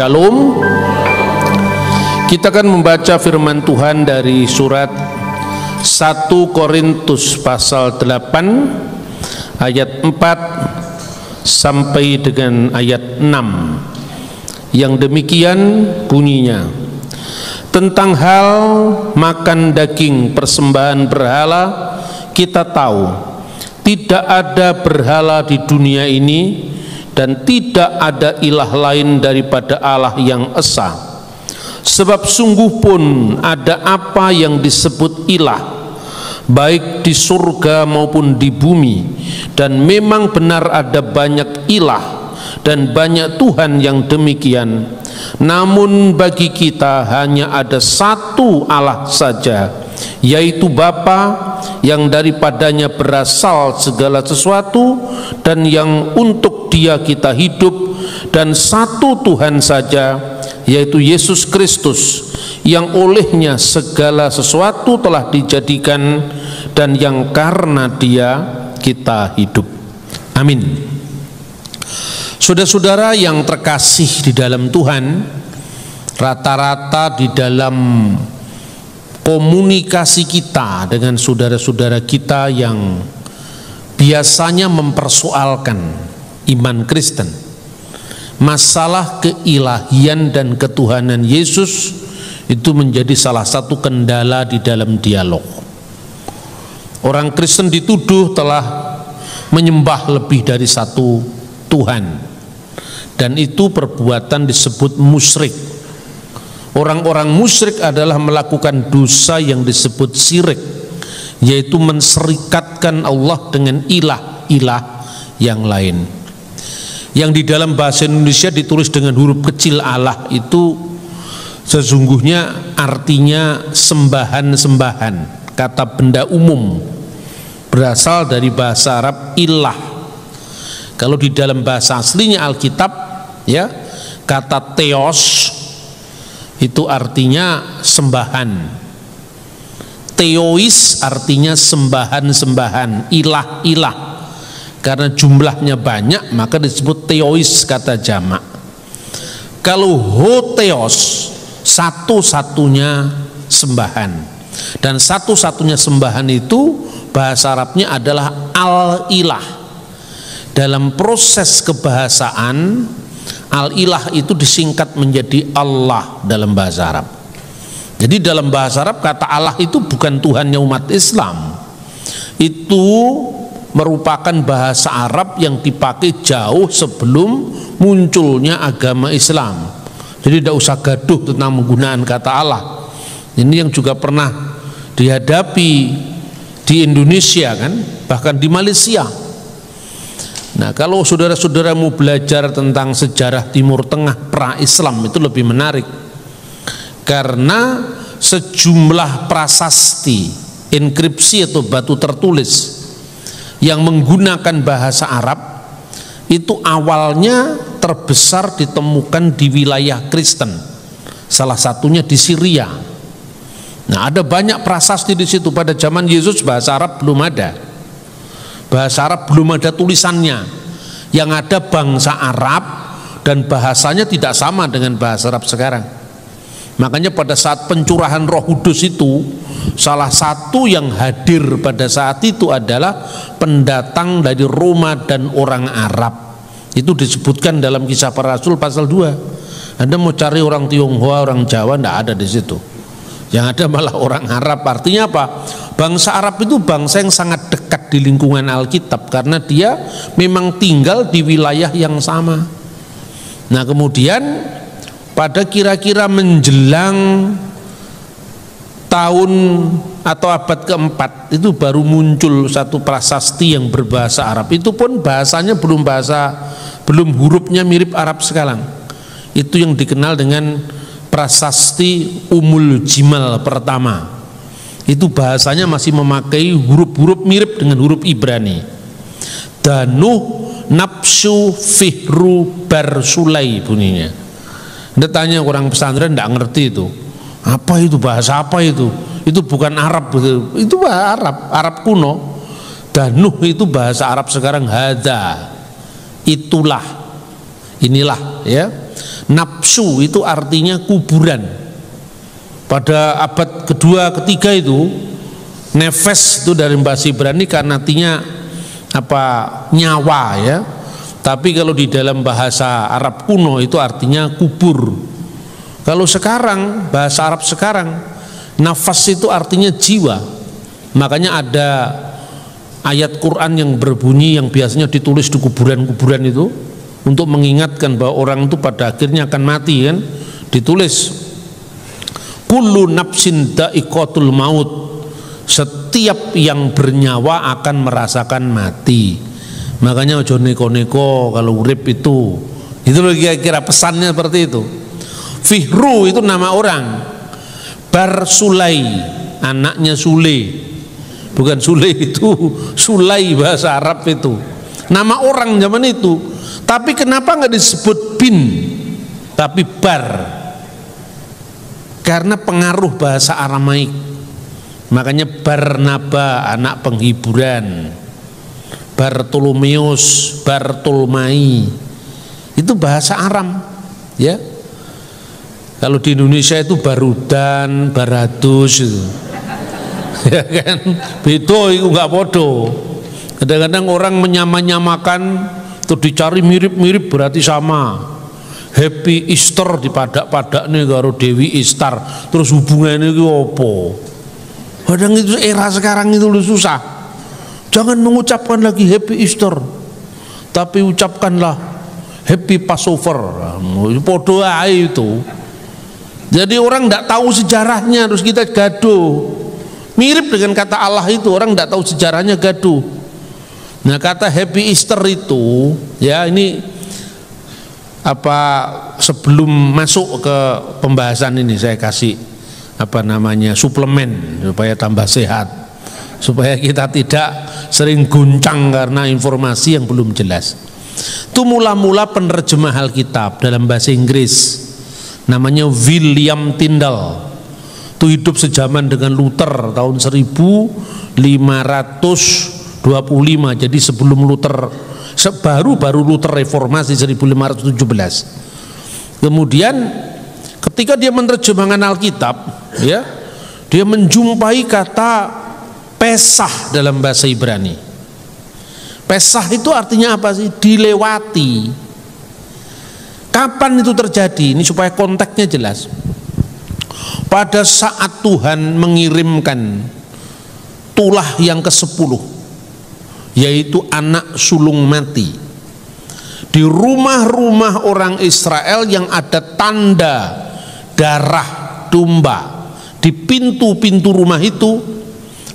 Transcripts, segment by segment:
Shalom. Kita akan membaca firman Tuhan dari surat 1 Korintus pasal 8 ayat 4 sampai dengan ayat 6 yang demikian bunyinya. Tentang hal makan daging persembahan berhala, kita tahu tidak ada berhala di dunia ini dan tidak ada ilah lain daripada Allah yang esa. Sebab sungguh pun ada apa yang disebut ilah, baik di surga maupun di bumi, dan memang benar ada banyak ilah dan banyak Tuhan yang demikian. Namun bagi kita hanya ada satu Allah saja, yaitu Bapa, yang daripadanya berasal segala sesuatu dan yang untuk Dia kita hidup, dan satu Tuhan saja, yaitu Yesus Kristus, yang olehnya segala sesuatu telah dijadikan dan yang karena Dia kita hidup. Amin. Saudara-saudara yang terkasih di dalam Tuhan, rata-rata di dalam komunikasi kita dengan saudara-saudara kita yang biasanya mempersoalkan iman Kristen, masalah keilahian dan ketuhanan Yesus itu menjadi salah satu kendala di dalam dialog. Orang Kristen dituduh telah menyembah lebih dari satu Tuhan, dan itu perbuatan disebut musyrik. Orang-orang musyrik adalah melakukan dosa yang disebut syirik, yaitu menserikatkan Allah dengan ilah-ilah yang lain. Yang di dalam bahasa Indonesia ditulis dengan huruf kecil Allah itu sesungguhnya artinya sembahan-sembahan, kata benda umum, berasal dari bahasa Arab ilah. Kalau di dalam bahasa aslinya Alkitab, ya, kata theos itu artinya sembahan. Theois artinya sembahan-sembahan, ilah-ilah. Karena jumlahnya banyak maka disebut theois, kata jamak. Kalau hotheos, satu-satunya sembahan, dan satu-satunya sembahan itu bahasa Arabnya adalah al-ilah. Dalam proses kebahasaan, al-ilah itu disingkat menjadi Allah dalam bahasa Arab. Jadi dalam bahasa Arab kata Allah itu bukan Tuhannya umat Islam. Itu merupakan bahasa Arab yang dipakai jauh sebelum munculnya agama Islam. Jadi tidak usah gaduh tentang penggunaan kata Allah. Ini yang juga pernah dihadapi di Indonesia, kan, bahkan di Malaysia. Nah, kalau saudara-saudara mau belajar tentang sejarah Timur Tengah pra-Islam itu lebih menarik, karena sejumlah prasasti, inskripsi atau batu tertulis yang menggunakan bahasa Arab itu awalnya terbesar ditemukan di wilayah Kristen, salah satunya di Syria. Nah, ada banyak prasasti di situ. Pada zaman Yesus bahasa Arab belum ada. Bahasa Arab belum ada tulisannya. Yang ada bangsa Arab dan bahasanya tidak sama dengan bahasa Arab sekarang. Makanya pada saat pencurahan Roh Kudus itu, salah satu yang hadir pada saat itu adalah pendatang dari Roma dan orang Arab. Itu disebutkan dalam Kisah Para Rasul pasal 2. Anda mau cari orang Tionghoa, orang Jawa, tidak ada di situ. Yang ada malah orang Arab. Artinya apa? Bangsa Arab itu bangsa yang sangat dekat di lingkungan Alkitab, karena dia memang tinggal di wilayah yang sama. Nah, kemudian pada kira-kira menjelang tahun atau abad keempat itu baru muncul satu prasasti yang berbahasa Arab. Itu pun bahasanya belum hurufnya mirip Arab sekarang. Itu yang dikenal dengan prasasti Umul Jimal pertama. Itu bahasanya masih memakai huruf-huruf mirip dengan huruf Ibrani. Danuh Nafsu Fihru Barsulai bunyinya. Anda tanya orang pesantren tidak ngerti itu. Apa itu, bahasa apa itu? Itu bukan Arab, itu bahasa Arab kuno. Danuh itu bahasa Arab sekarang, hada, itulah, inilah, ya. Nafsu itu artinya kuburan. Pada abad kedua ketiga itu nefes itu dari bahasa Ibrani kan artinya nyawa ya. Tapi kalau di dalam bahasa Arab kuno itu artinya kubur. Kalau sekarang bahasa Arab sekarang nafas itu artinya jiwa. Makanya ada ayat Quran yang berbunyi yang biasanya ditulis di kuburan-kuburan itu untuk mengingatkan bahwa orang itu pada akhirnya akan mati kan. Ditulis kullu nafsin dha'iqatul maut, setiap yang bernyawa akan merasakan mati. Makanya ojo neko-neko kalau urip itu loh kira-kira pesannya seperti itu. Fihru itu nama orang, Bar Sulai anaknya Sule, bukan Sule itu Sulai bahasa Arab itu nama orang zaman itu. Tapi kenapa nggak disebut bin tapi Bar? Karena pengaruh bahasa Aramaik. Makanya Barnaba anak penghiburan, Bartolomeus, Bartolomai itu bahasa Aram ya. Kalau di Indonesia itu Barudan, Baradus itu. Ya kan beda itu nggak bodoh. Kadang-kadang orang menyamakan tuh dicari mirip-mirip berarti sama. Happy Easter dipadak-padak nih karo Dewi Istar, terus hubungannya itu apa? Kadang itu era sekarang itu susah. Jangan mengucapkan lagi Happy Easter, tapi ucapkanlah Happy Passover. Podo ae itu. Jadi orang tidak tahu sejarahnya, terus kita gaduh. Mirip dengan kata Allah itu, orang tidak tahu sejarahnya gaduh. Nah kata Happy Easter itu, ya ini sebelum masuk ke pembahasan ini saya kasih suplemen supaya tambah sehat, supaya kita tidak sering guncang karena informasi yang belum jelas. Itu mula-mula penerjemah Alkitab dalam bahasa Inggris namanya William Tyndale. Itu hidup sejaman dengan Luther tahun 1525. Jadi sebelum Luther, baru Luther reformasi 1517. Kemudian ketika dia menerjemahkan Alkitab ya, dia menjumpai kata Pesah dalam bahasa Ibrani. Pesah itu artinya apa sih? Dilewati. Kapan itu terjadi? Ini supaya konteksnya jelas. Pada saat Tuhan mengirimkan tulah yang ke-10, yaitu anak sulung mati, di rumah-rumah orang Israel yang ada tanda darah domba di pintu-pintu rumah itu,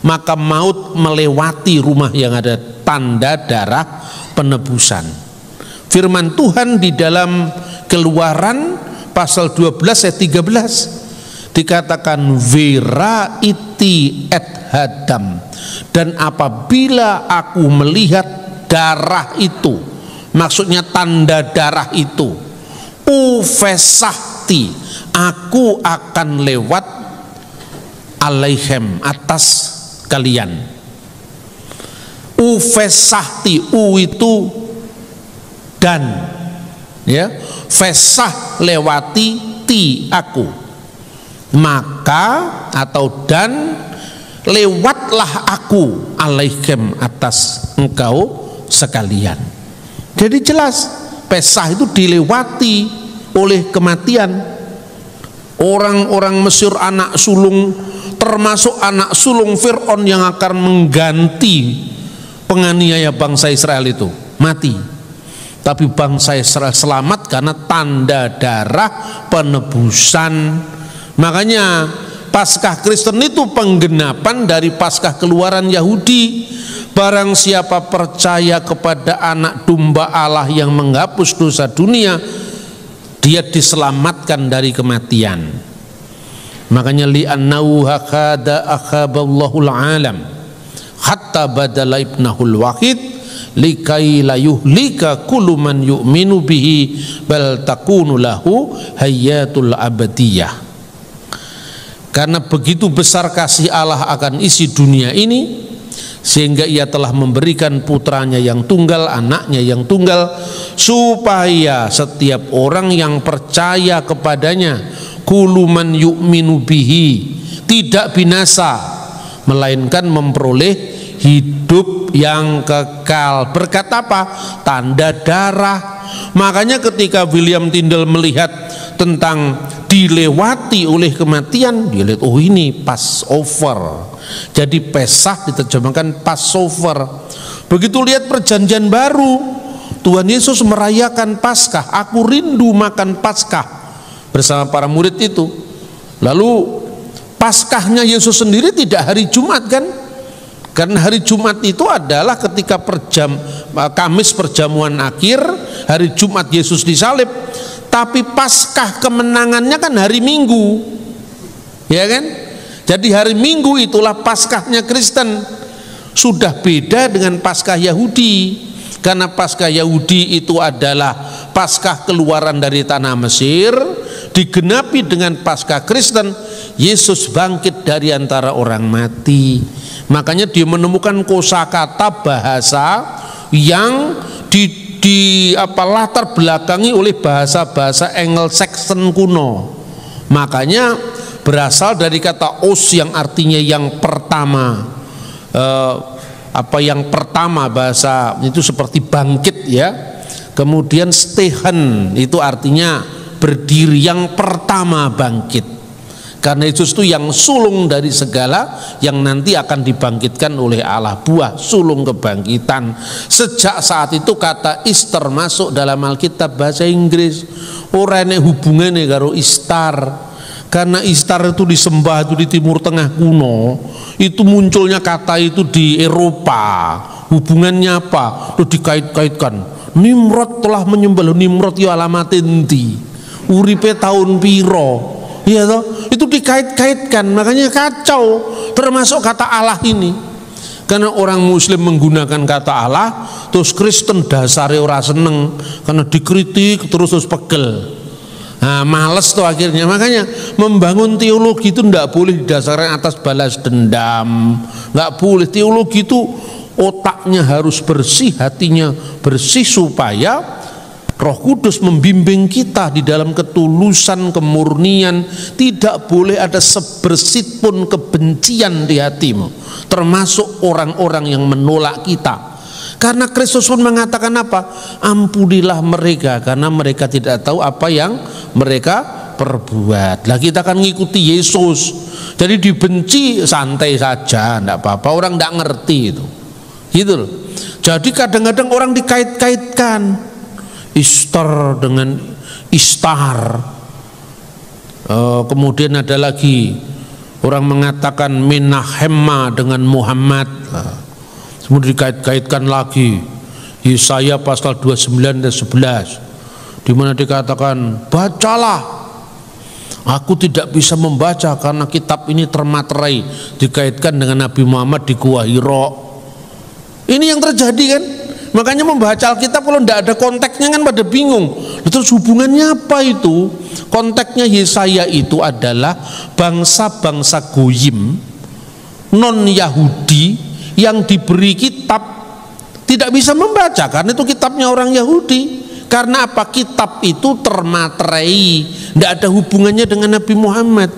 maka maut melewati rumah yang ada tanda darah penebusan. Firman Tuhan di dalam Keluaran pasal 12 ayat 13 dikatakan vera iti et hadam, dan apabila aku melihat darah itu, maksudnya tanda darah itu, ufesahti, aku akan lewat alaihem, atas kalian. Ufesahti, u itu dan ya, fesah lewati, ti aku, maka atau dan lewatlah aku alaihem, atas engkau sekalian. Jadi jelas Pesah itu dilewati oleh kematian. Orang-orang Mesir anak sulung, termasuk anak sulung Fir'aun yang akan mengganti penganiaya bangsa Israel itu, mati. Tapi bangsa Israel selamat karena tanda darah penebusan. Makanya Paskah Kristen itu penggenapan dari Paskah Keluaran Yahudi. Barang siapa percaya kepada anak domba Allah yang menghapus dosa dunia, dia diselamatkan dari kematian. Makanya li'annahu hakada akhaballahul alam hatta badala ibnahul wahid likai la yuhlika kullu man yu'minu bihi bal takunu lahu hayatul abadiyah. Karena begitu besar kasih Allah akan isi dunia ini, sehingga ia telah memberikan putranya yang tunggal, anaknya yang tunggal, supaya setiap orang yang percaya kepadanya, kuluman yu'minu bihi, tidak binasa, melainkan memperoleh hidup yang kekal. Berkat apa? Tanda darah. Makanya ketika William Tyndale melihat tentang dilewati oleh kematian, dia lihat, oh ini Passover. Jadi Pesah diterjemahkan Passover. Begitu lihat perjanjian baru, Tuhan Yesus merayakan Paskah. Aku rindu makan Paskah bersama para murid itu. Lalu Paskahnya Yesus sendiri tidak hari Jumat kan? Karena hari Jumat itu adalah ketika Kamis perjamuan akhir, hari Jumat Yesus disalib. Tapi Paskah kemenangannya kan hari Minggu, ya kan? Jadi hari Minggu itulah Paskahnya Kristen. Sudah beda dengan Paskah Yahudi, karena Paskah Yahudi itu adalah Paskah keluaran dari tanah Mesir, digenapi dengan Paskah Kristen, Yesus bangkit dari antara orang mati. Makanya dia menemukan kosakata bahasa yang latar belakangi oleh bahasa-bahasa Anglo-Saxon kuno. Makanya berasal dari kata os yang artinya yang pertama. Yang pertama bahasa itu seperti bangkit ya. Kemudian stehen itu artinya berdiri, yang pertama bangkit. Karena Yesus itu yang sulung dari segala yang nanti akan dibangkitkan oleh Allah, buah sulung kebangkitan. Sejak saat itu kata Easter masuk dalam Alkitab bahasa Inggris. Ora enek hubungannya karo Istar. Karena Istar itu disembah itu di Timur Tengah kuno. Itu munculnya kata itu di Eropa. Hubungannya apa? Itu dikait-kaitkan. Nimrod telah menyembah. Nimrod ya alamat enti. Uripe tahun piro. Iya toh, itu dikait-kaitkan, makanya kacau. Termasuk kata Allah ini, karena orang Muslim menggunakan kata Allah, terus Kristen dasare ora seneng, karena dikritik terus pegel. Nah, males tuh akhirnya. Makanya membangun teologi itu tidak boleh didasarkan atas balas dendam, nggak boleh. Teologi itu otaknya harus bersih, hatinya bersih, supaya Roh Kudus membimbing kita di dalam ketulusan, kemurnian. Tidak boleh ada sebersit pun kebencian di hatimu, termasuk orang-orang yang menolak kita. Karena Kristus pun mengatakan apa? Ampunilah mereka, karena mereka tidak tahu apa yang mereka perbuat. Lah kita akan mengikuti Yesus. Jadi dibenci santai saja, enggak apa-apa, orang enggak ngerti itu. Gitu loh. Jadi kadang-kadang orang dikait-kaitkan Easter dengan Istar. Kemudian ada lagi orang mengatakan Menahema dengan Muhammad. Kemudian dikait-kaitkan lagi Yesaya pasal 29 dan 11, di mana dikatakan, bacalah, aku tidak bisa membaca karena kitab ini termaterai. Dikaitkan dengan Nabi Muhammad di Gua Hira. Ini yang terjadi kan? Makanya membaca Alkitab kalau tidak ada konteksnya kan pada bingung. Terus hubungannya apa itu? Konteksnya Yesaya itu adalah bangsa-bangsa goyim non Yahudi yang diberi kitab tidak bisa membaca karena itu kitabnya orang Yahudi. Karena apa? Kitab itu termaterai, tidak ada hubungannya dengan Nabi Muhammad.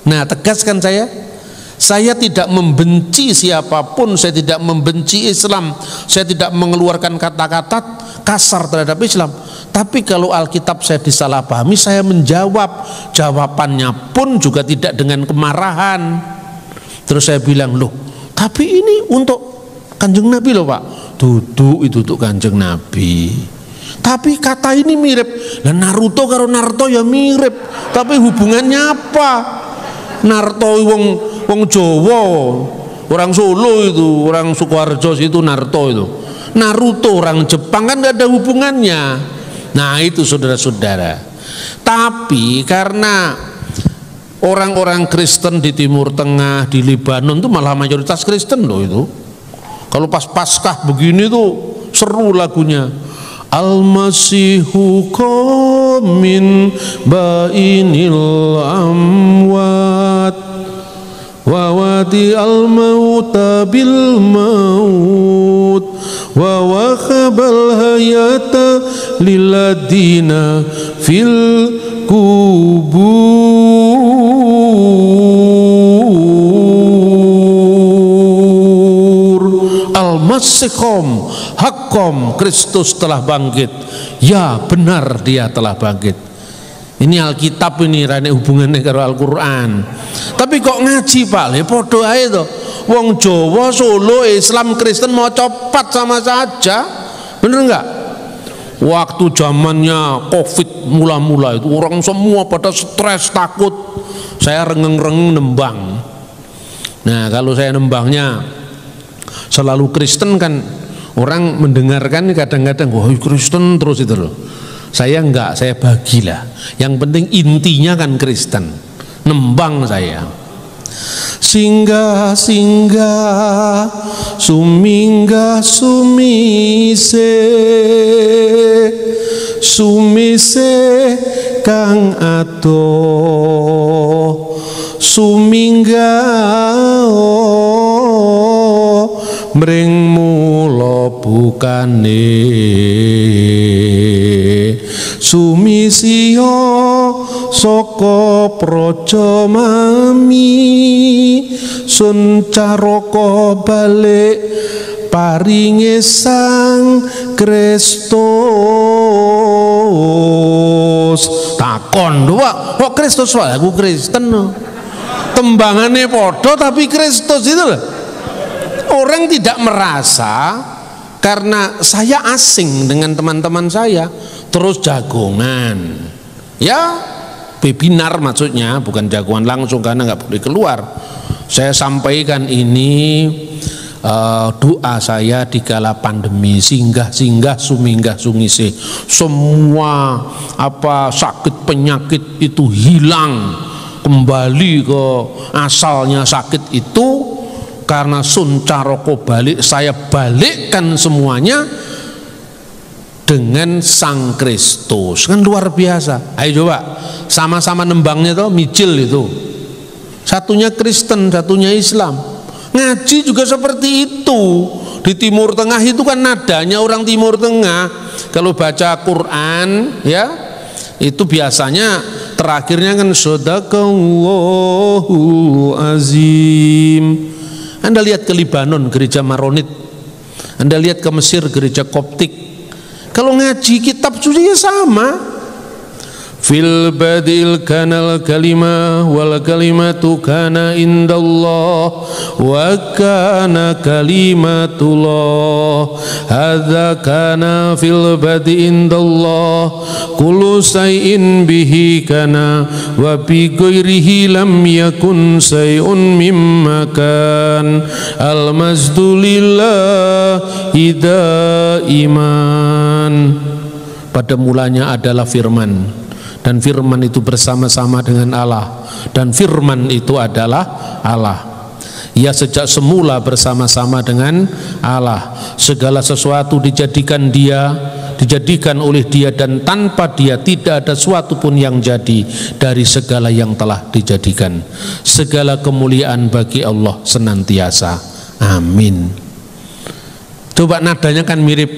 Nah, tegaskan saya tidak membenci siapapun, saya tidak membenci Islam, saya tidak mengeluarkan kata-kata kasar terhadap Islam. Tapi kalau Alkitab saya disalahpahami, saya menjawab. Jawabannya pun juga tidak dengan kemarahan. Terus saya bilang, loh, tapi ini untuk Kanjeng Nabi loh Pak. Duduk itu untuk Kanjeng Nabi. Tapi kata ini mirip. Nah, Naruto karo Naruto ya mirip. Tapi hubungannya apa? Naruto wong Jawa, orang Solo itu, orang Sukoharjo itu Naruto itu. Naruto orang Jepang kan gak ada hubungannya. Nah itu saudara-saudara. Tapi karena orang-orang Kristen di Timur Tengah, di Lebanon itu malah mayoritas Kristen loh itu. Kalau pas Paskah begini tuh seru lagunya. Al-Masihu qamin bainil amwat wa wadi al mauta bil maut wa wakhabal hayata lilladina fil kubur. Al-Masikhom Hakom, Kristus telah bangkit. Ya benar dia telah bangkit. Ini Alkitab ini rane hubungannya karo Al-Quran. Tapi kok ngaji Pak? Le podo ae to. Wong Jawa, Solo, Islam, Kristen mau copat sama saja. Bener enggak? Waktu zamannya Covid mula-mula itu orang semua pada stres, takut. Saya rengeng-rengeng nembang. Nah, kalau saya nembangnya selalu Kristen kan orang mendengarkan kadang-kadang wah Kristen terus itu loh. Saya enggak, saya bagilah. Yang penting intinya kan Kristen. Nembang saya. Singgah singgah sumingga sumise sumise kang adoh sumingga mring mula bukane sumisio saka praja mami sun caraka balik paringe Sang Kristus. Takon doa kok Kristus wae aku Kristen no. Tembangane padha tapi Kristus itu loh. Orang tidak merasa karena saya asing dengan teman-teman saya terus jagongan ya, webinar maksudnya, bukan jagoan langsung karena nggak boleh keluar. Saya sampaikan ini doa saya di kala pandemi, singgah-singgah suminggah sungise, semua sakit penyakit itu hilang kembali ke asalnya. Sakit itu karena sun caroko balik, saya balikkan semuanya dengan Sang Kristus. Kan luar biasa. Ayo coba sama-sama nembangnya tuh micil itu. Satunya Kristen, satunya Islam. Ngaji juga seperti itu. Di Timur Tengah itu kan nadanya orang Timur Tengah. Kalau baca Quran ya, itu biasanya terakhirnya kan Shadaqallahul Azim. Anda lihat ke Libanon gereja Maronit, Anda lihat ke Mesir gereja Koptik. Kalau ngaji kitab suci ya sama. Fil badil kanal kalimah wal kalimatu kana indallah wa kana kalimatullah hadza kana fil badi indallah kullu shay'in bihi kana wa bi ghairihi lam yakun shay'un mimma kan al mazdulillah iman. Pada mulanya adalah firman, dan firman itu bersama-sama dengan Allah, dan firman itu adalah Allah. Ia sejak semula bersama-sama dengan Allah. Segala sesuatu dijadikan oleh Dia, dan tanpa Dia tidak ada suatu pun yang jadi dari segala yang telah dijadikan. Segala kemuliaan bagi Allah senantiasa. Amin. Coba nadanya kan mirip.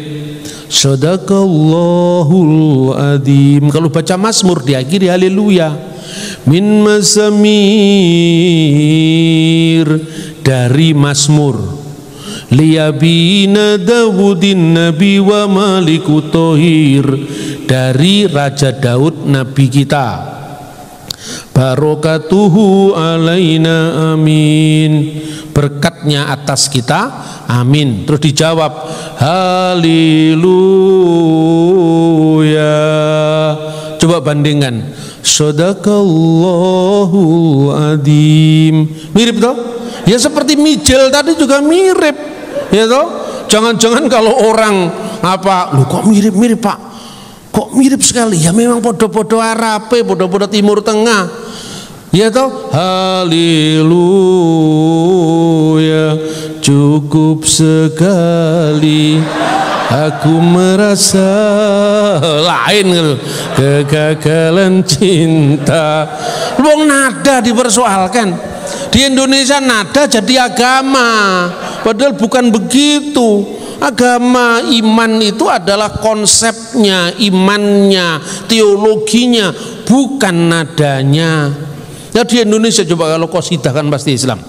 Shadaqallahul Adzim. Kalau baca Mazmur diakhiri haleluya. Min mazamir, dari Mazmur. Liyabina Dawudin Nabi wa Maliku Tohir, dari Raja Daud Nabi kita. Barokatuhu alaina amin, berkatnya atas kita amin. Terus dijawab haleluya. Coba bandingkan Shadaqallahul Adzim. Mirip toh? Ya seperti mijil tadi juga mirip, ya toh? Jangan-jangan kalau orang lu kok mirip-mirip Pak? Kok mirip sekali? Ya memang podo-podo Arabe, podo-podo Timur Tengah. Ya toh, haleluya, cukup sekali aku merasa lain kegagalan cinta. Wong nada dipersoalkan. Di Indonesia nada jadi agama, padahal bukan begitu. Agama, iman itu adalah konsepnya, imannya, teologinya, bukan nadanya. Ya di Indonesia coba kalau qasidah kan pasti Islam.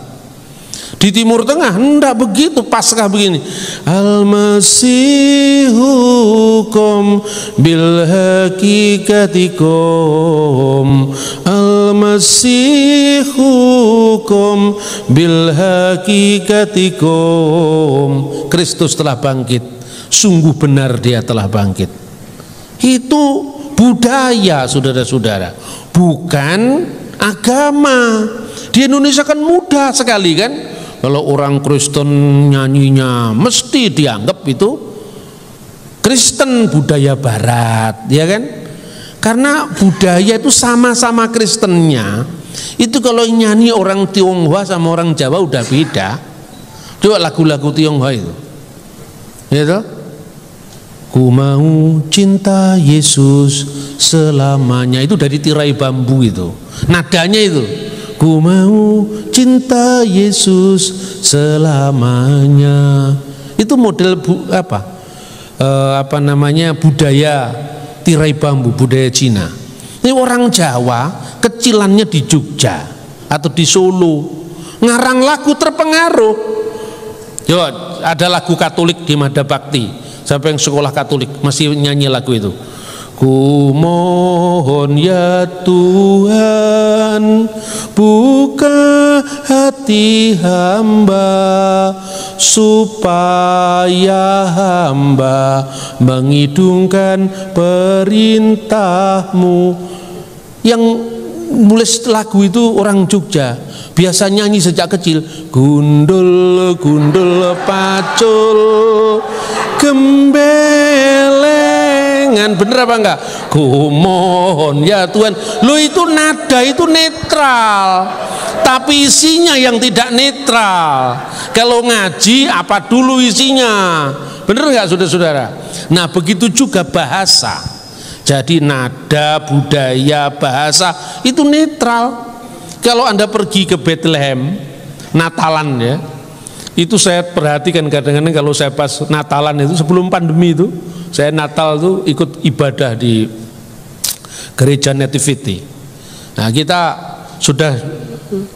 Di Timur Tengah enggak begitu, Paskah begini. Al-Masihukum bil hakikatikum, Al-Masihukum bil hakikatikum. Kristus telah bangkit, sungguh benar dia telah bangkit. Itu budaya, saudara-saudara, bukan agama. Di Indonesia kan mudah sekali kan, kalau orang Kristen nyanyinya mesti dianggap itu Kristen, budaya Barat, ya kan? Karena budaya itu sama-sama Kristennya. Itu kalau nyanyi orang Tionghoa sama orang Jawa udah beda. Coba lagu-lagu Tionghoa itu, ya toh? Ku mau cinta Yesus selamanya, itu dari tirai bambu itu. Nadanya itu, ku mau cinta Yesus selamanya. Itu model budaya tirai bambu, budaya Cina. Ini orang Jawa kecilannya di Jogja atau di Solo, ngarang lagu terpengaruh. Yo, ada lagu Katolik di Mada Bakti. Siapa yang sekolah Katolik masih nyanyi lagu itu? Ku mohon ya Tuhan, buka hati hamba, supaya hamba mengidungkan perintah-Mu. Yang nulis lagu itu orang Jogja, biasa nyanyi sejak kecil. Gundul gundul pacul gembelengan, bener apa enggak? Ku mohon ya Tuhan. Lo itu nada itu netral, tapi isinya yang tidak netral. Kalau ngaji apa dulu isinya, bener enggak saudara-saudara? Nah begitu juga bahasa. Jadi nada, budaya, bahasa itu netral. Kalau Anda pergi ke Bethlehem Natalan ya, itu saya perhatikan kadang-kadang kalau saya pas Natalan itu sebelum pandemi itu, saya Natal itu ikut ibadah di gereja Nativity. Nah kita sudah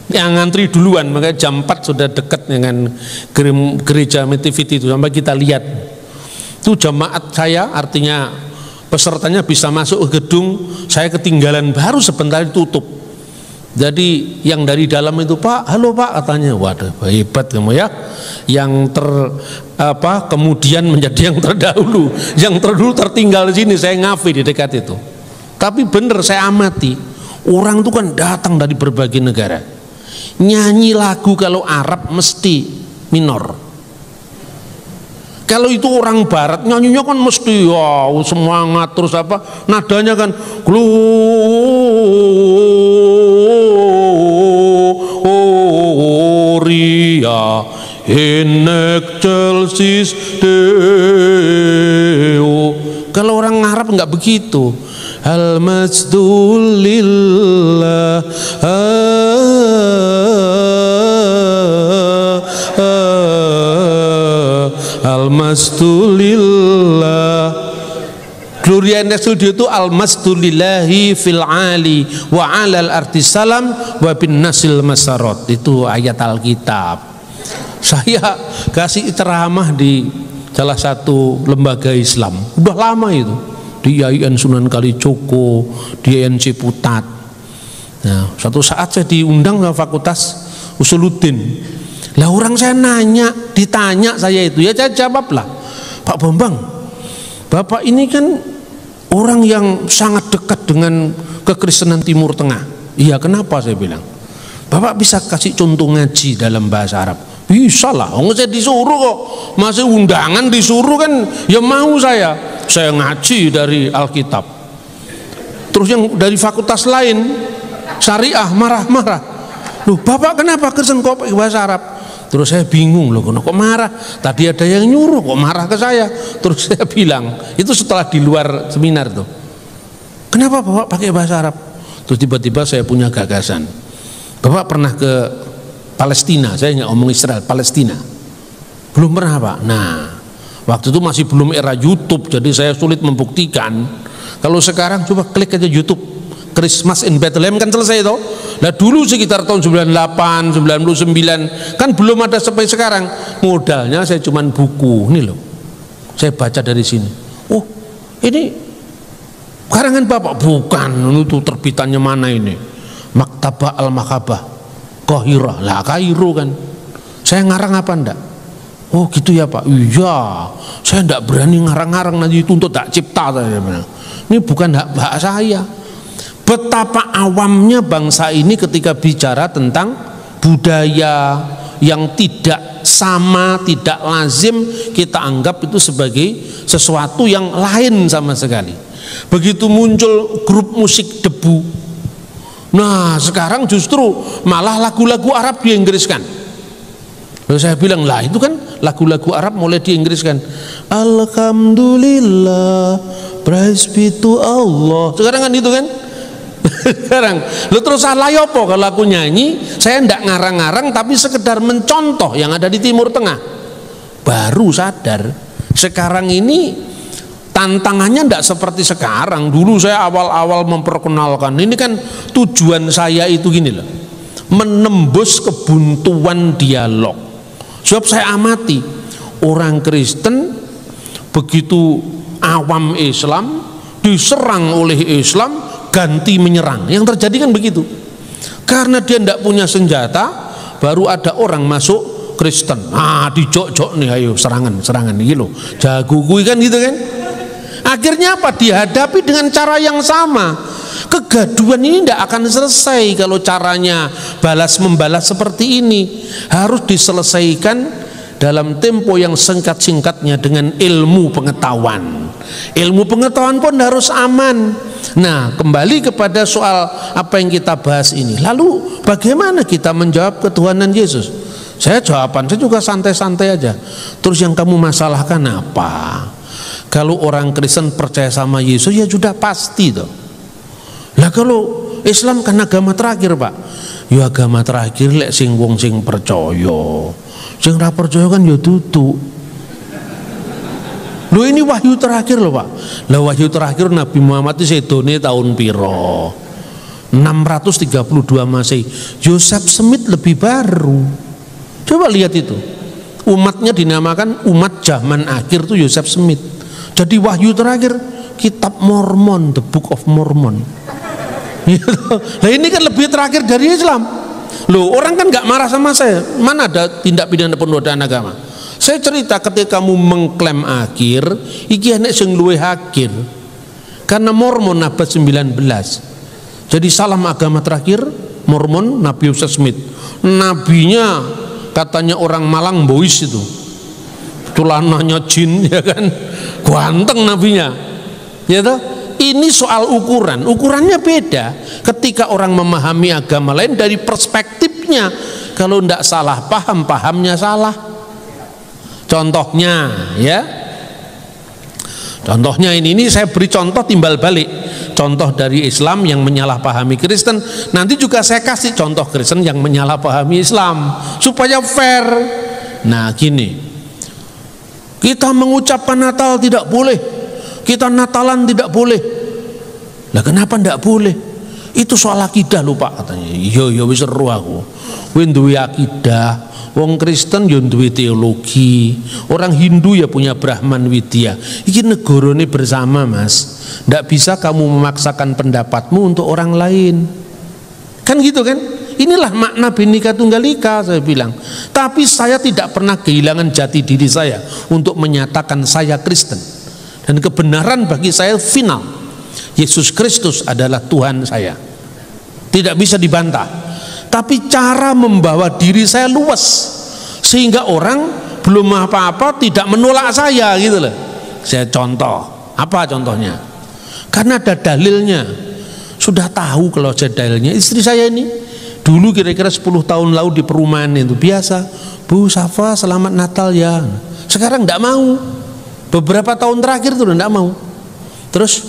yang ngantri duluan, makanya jam 4 sudah dekat dengan gereja Nativity itu, sampai kita lihat itu jamaat saya, artinya pesertanya bisa masuk ke gedung, saya ketinggalan baru sebentar ditutup. Jadi yang dari dalam itu, Pak, halo Pak, katanya. Waduh, hebat kamu ya. Yang kemudian menjadi yang terdahulu, yang terdahulu tertinggal di sini, saya ngafi di dekat itu. Tapi bener saya amati, orang itu kan datang dari berbagai negara. Nyanyi lagu kalau Arab mesti minor. Kalau itu orang Barat nyanyinya kan mesti wow, semangat, terus apa nadanya kan Gloria in excelsis Deo. Kalau orang Arab nggak begitu. Al-Masdulillah Al-Masdulillah. Gloria in excelsis itu al-masdulillahi fil ali wa alal arti salam wa bin nasil masarot. Itu ayat Alkitab. Saya kasih ceramah di salah satu lembaga Islam udah lama itu, di IAIN Sunan Kalijogo, di IAIN Ciputat. Nah, suatu saat saya diundang ke Fakultas Usuluddin. Lah orang saya ditanya saya itu, ya saya jawablah, Pak Bambang, Bapak ini kan orang yang sangat dekat dengan kekristenan Timur Tengah. Iya, kenapa saya bilang? Bapak bisa kasih contoh ngaji dalam bahasa Arab? Bisa lah, saya disuruh kok, masih undangan disuruh kan, ya mau saya ngaji dari Alkitab. Terus yang dari fakultas lain syariah marah-marah, loh Bapak kenapa Kristen kok pakai bahasa Arab? Terus saya bingung, loh kok marah? Tadi ada yang nyuruh kok marah ke saya. Terus saya bilang, itu setelah di luar seminar tuh, kenapa Bapak pakai bahasa Arab? Terus tiba-tiba saya punya gagasan, Bapak pernah ke Palestina, saya nggak ngomong Israel, Palestina. Belum pernah Pak. Nah, waktu itu masih belum era YouTube, jadi saya sulit membuktikan. Kalau sekarang coba klik aja YouTube, Christmas in Bethlehem, kan selesai toh. Nah dulu sekitar tahun 98, 99 kan belum ada sampai sekarang. Modalnya saya cuman buku, ini loh. Saya baca dari sini. Oh, ini karangan Bapak? Bukan, itu terbitannya mana ini? Maktabah Al-Makabah, Qahirah. Lah Kairo kan. Saya ngarang apa enggak? Oh gitu ya Pak. Iya, saya enggak berani ngarang-ngarang, nanti dituntut hak cipta saya bilang. Ini bukan hak saya. Betapa awamnya bangsa ini ketika bicara tentang budaya yang tidak sama, tidak lazim, kita anggap itu sebagai sesuatu yang lain sama sekali. Begitu muncul grup musik debu, nah sekarang justru malah lagu-lagu Arab diinggriskan. Lalu saya bilang, lah itu kan lagu-lagu Arab mulai diinggriskan. Alhamdulillah, praise be to Allah. Sekarang kan itu kan. Sekarang lu terus salah yopo kalau aku nyanyi, saya ndak ngarang-ngarang tapi sekedar mencontoh yang ada di Timur Tengah. Baru sadar sekarang ini tantangannya ndak seperti sekarang. Dulu saya awal-awal memperkenalkan, ini kan tujuan saya itu gini loh, menembus kebuntuan dialog. Sebab saya amati orang Kristen begitu awam Islam diserang oleh Islam, ganti menyerang. Yang terjadi kan begitu, karena dia tidak punya senjata, baru ada orang masuk Kristen, dijok-jok nih, ayo serangan gitu, jago gue kan gitu kan. Akhirnya apa? Dihadapi dengan cara yang sama. Kegaduhan ini tidak akan selesai kalau caranya balas membalas seperti ini. Harus diselesaikan dalam tempo yang singkat-singkatnya dengan ilmu pengetahuan. Ilmu pengetahuan pun harus aman. Nah, kembali kepada soal apa yang kita bahas ini. Lalu bagaimana kita menjawab ketuhanan Yesus? Jawaban saya juga santai-santai aja. Terus yang kamu masalahkan apa? Kalau orang Kristen percaya sama Yesus ya sudah pasti toh. Lah kalau Islam kan agama terakhir Pak. Ya agama terakhir lek sing wong sing percaya. Sing ra percaya kan ya tutu. Loh ini wahyu terakhir loh Pak. Lah wahyu terakhir Nabi Muhammad itu sedone tahun piro? 632 Masehi. Joseph Smith lebih baru. Coba lihat itu. Umatnya dinamakan umat zaman akhir tuh Joseph Smith. Jadi wahyu terakhir kitab Mormon, The Book of Mormon. Nah ini kan lebih terakhir dari Islam. Loh orang kan nggak marah sama saya. Mana ada tindak pidana penodaan agama? Saya cerita ketika kamu mengklaim akhir, iki enek sing luwih akhir. Karena Mormon abad 19. Jadi salam agama terakhir Mormon Nabi Joseph Smith. Nabinya katanya orang Malang Bois itu. Tulananya jin ya kan. Ganteng nabinya. Ya toh? Ini soal ukurannya beda. Ketika orang memahami agama lain dari perspektifnya, kalau tidak salah paham, pahamnya salah. Contohnya ya, contohnya ini saya beri contoh timbal balik. Contoh dari Islam yang menyalahpahami Kristen, nanti juga saya kasih contoh Kristen yang menyalahpahami Islam supaya fair. Nah gini, kita mengucapkan Natal tidak boleh, kita Natalan tidak boleh. Lah kenapa tidak boleh? Itu soal akidah lho Pak katanya. Iya wis seru aku. Kowe duwe akidah, wong Kristen ya duwe teologi, orang Hindu ya punya Brahman Widya. Iki negarane bersama Mas. Tidak bisa kamu memaksakan pendapatmu untuk orang lain. Kan gitu kan? Inilah makna Bhinneka Tunggal Ika saya bilang. Tapi saya tidak pernah kehilangan jati diri saya untuk menyatakan saya Kristen. Dan kebenaran bagi saya final. Yesus Kristus adalah Tuhan saya. Tidak bisa dibantah. Tapi cara membawa diri saya luas sehingga orang belum apa-apa tidak menolak saya gitu loh. Saya contoh. Apa contohnya? Karena ada dalilnya. Sudah tahu kalau ada dalilnya. Istri saya ini dulu kira-kira 10 tahun lalu di perumahan itu biasa, Bu Safa selamat Natal ya. Sekarang tidak mau. Beberapa tahun terakhir tuh tidak mau. Terus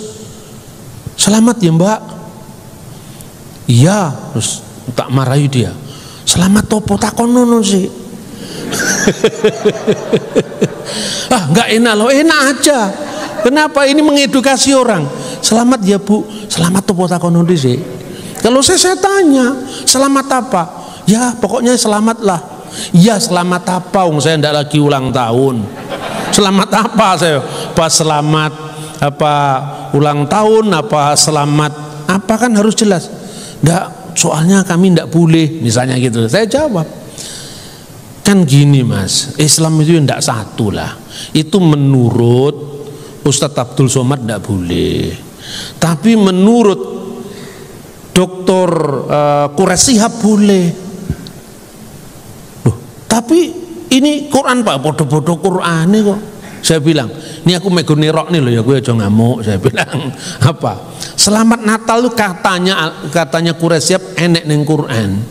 selamat ya Mbak. Iya, terus tak marahi dia. Selamat topo takon nono sih. Nggak enak loh, enak aja. Kenapa? Ini mengedukasi orang. Selamat ya Bu, selamat topo takon nono sih. Kalau saya tanya, selamat apa? Ya pokoknya selamat lah. Ya selamat apa? Saya ndak lagi ulang tahun. Selamat apa saya? Pas selamat apa ulang tahun, apa selamat apa, kan harus jelas. Ndak, soalnya kami ndak boleh, misalnya gitu. Saya jawab, kan gini Mas, Islam itu ndak satu lah. Itu menurut Ustadz Abdul Somad ndak boleh, tapi menurut Dr. Quraish Shihab boleh. Loh, tapi ini Quran Pak, bodoh-bodoh Quran nih kok. Saya bilang, ini aku megon nerok nih loh ya, gue aja ngamuk. Saya bilang apa? Selamat Natal itu katanya Quraish Shihab enek ning Quran.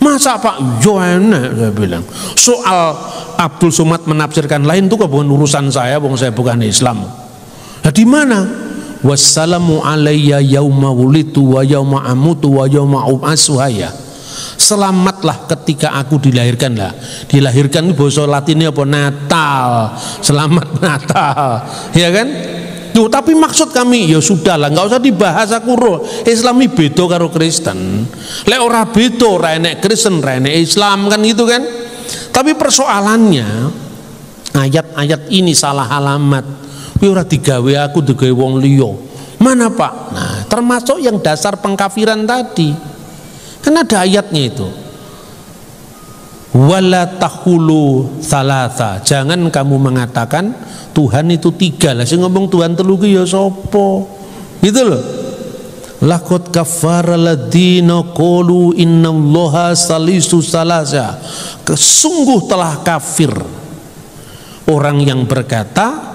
Masa Pak? Yo enek, saya bilang. Soal Abdul Somad menafsirkan lain itu bukan urusan saya, saya bukan Islam. Nah di mana? Wassalamu alayya yauma wulitu wa yauma amutu wa yauma ub'atsu hayya. Selamatlah ketika aku dilahirkan lah. Dilahirkan ini bahasa Latinnya apa? Natal. Selamat Natal, ya kan? Tuh, tapi maksud kami ya sudah lah, nggak usah dibahas. Aku roh Islami beda karo Kristen. Lek ora beda, ora enek Kristen, ora enek Islam, kan gitu kan? Tapi persoalannya ayat-ayat ini salah alamat. Kuwi ora digawe aku, digawe wong liya. Mana Pak? Nah, termasuk yang dasar pengkafiran tadi. Kan ada ayatnya itu. Wala tahulu salasa. Jangan kamu mengatakan Tuhan itu tiga. Lah sing ngomong Tuhan telu ki ya sapa? Gitu loh. Laqad kafara alladziina qalu innallaha salisu salasa. Sungguh telah kafir orang yang berkata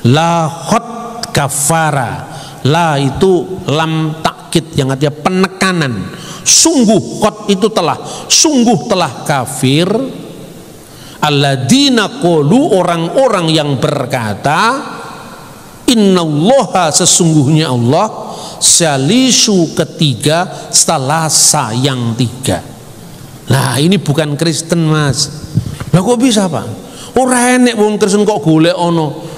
la khot kafara. La itu lam takkid yang artinya penekanan. Sungguh kot itu telah, sungguh telah kafir alladzina qalu, orang-orang yang berkata innallaha, sesungguhnya Allah salisu ketiga, salasa yang tiga. Nah ini bukan Kristen Mas. Lah kok bisa Pak? Ora enek wong Kristen kok golek ono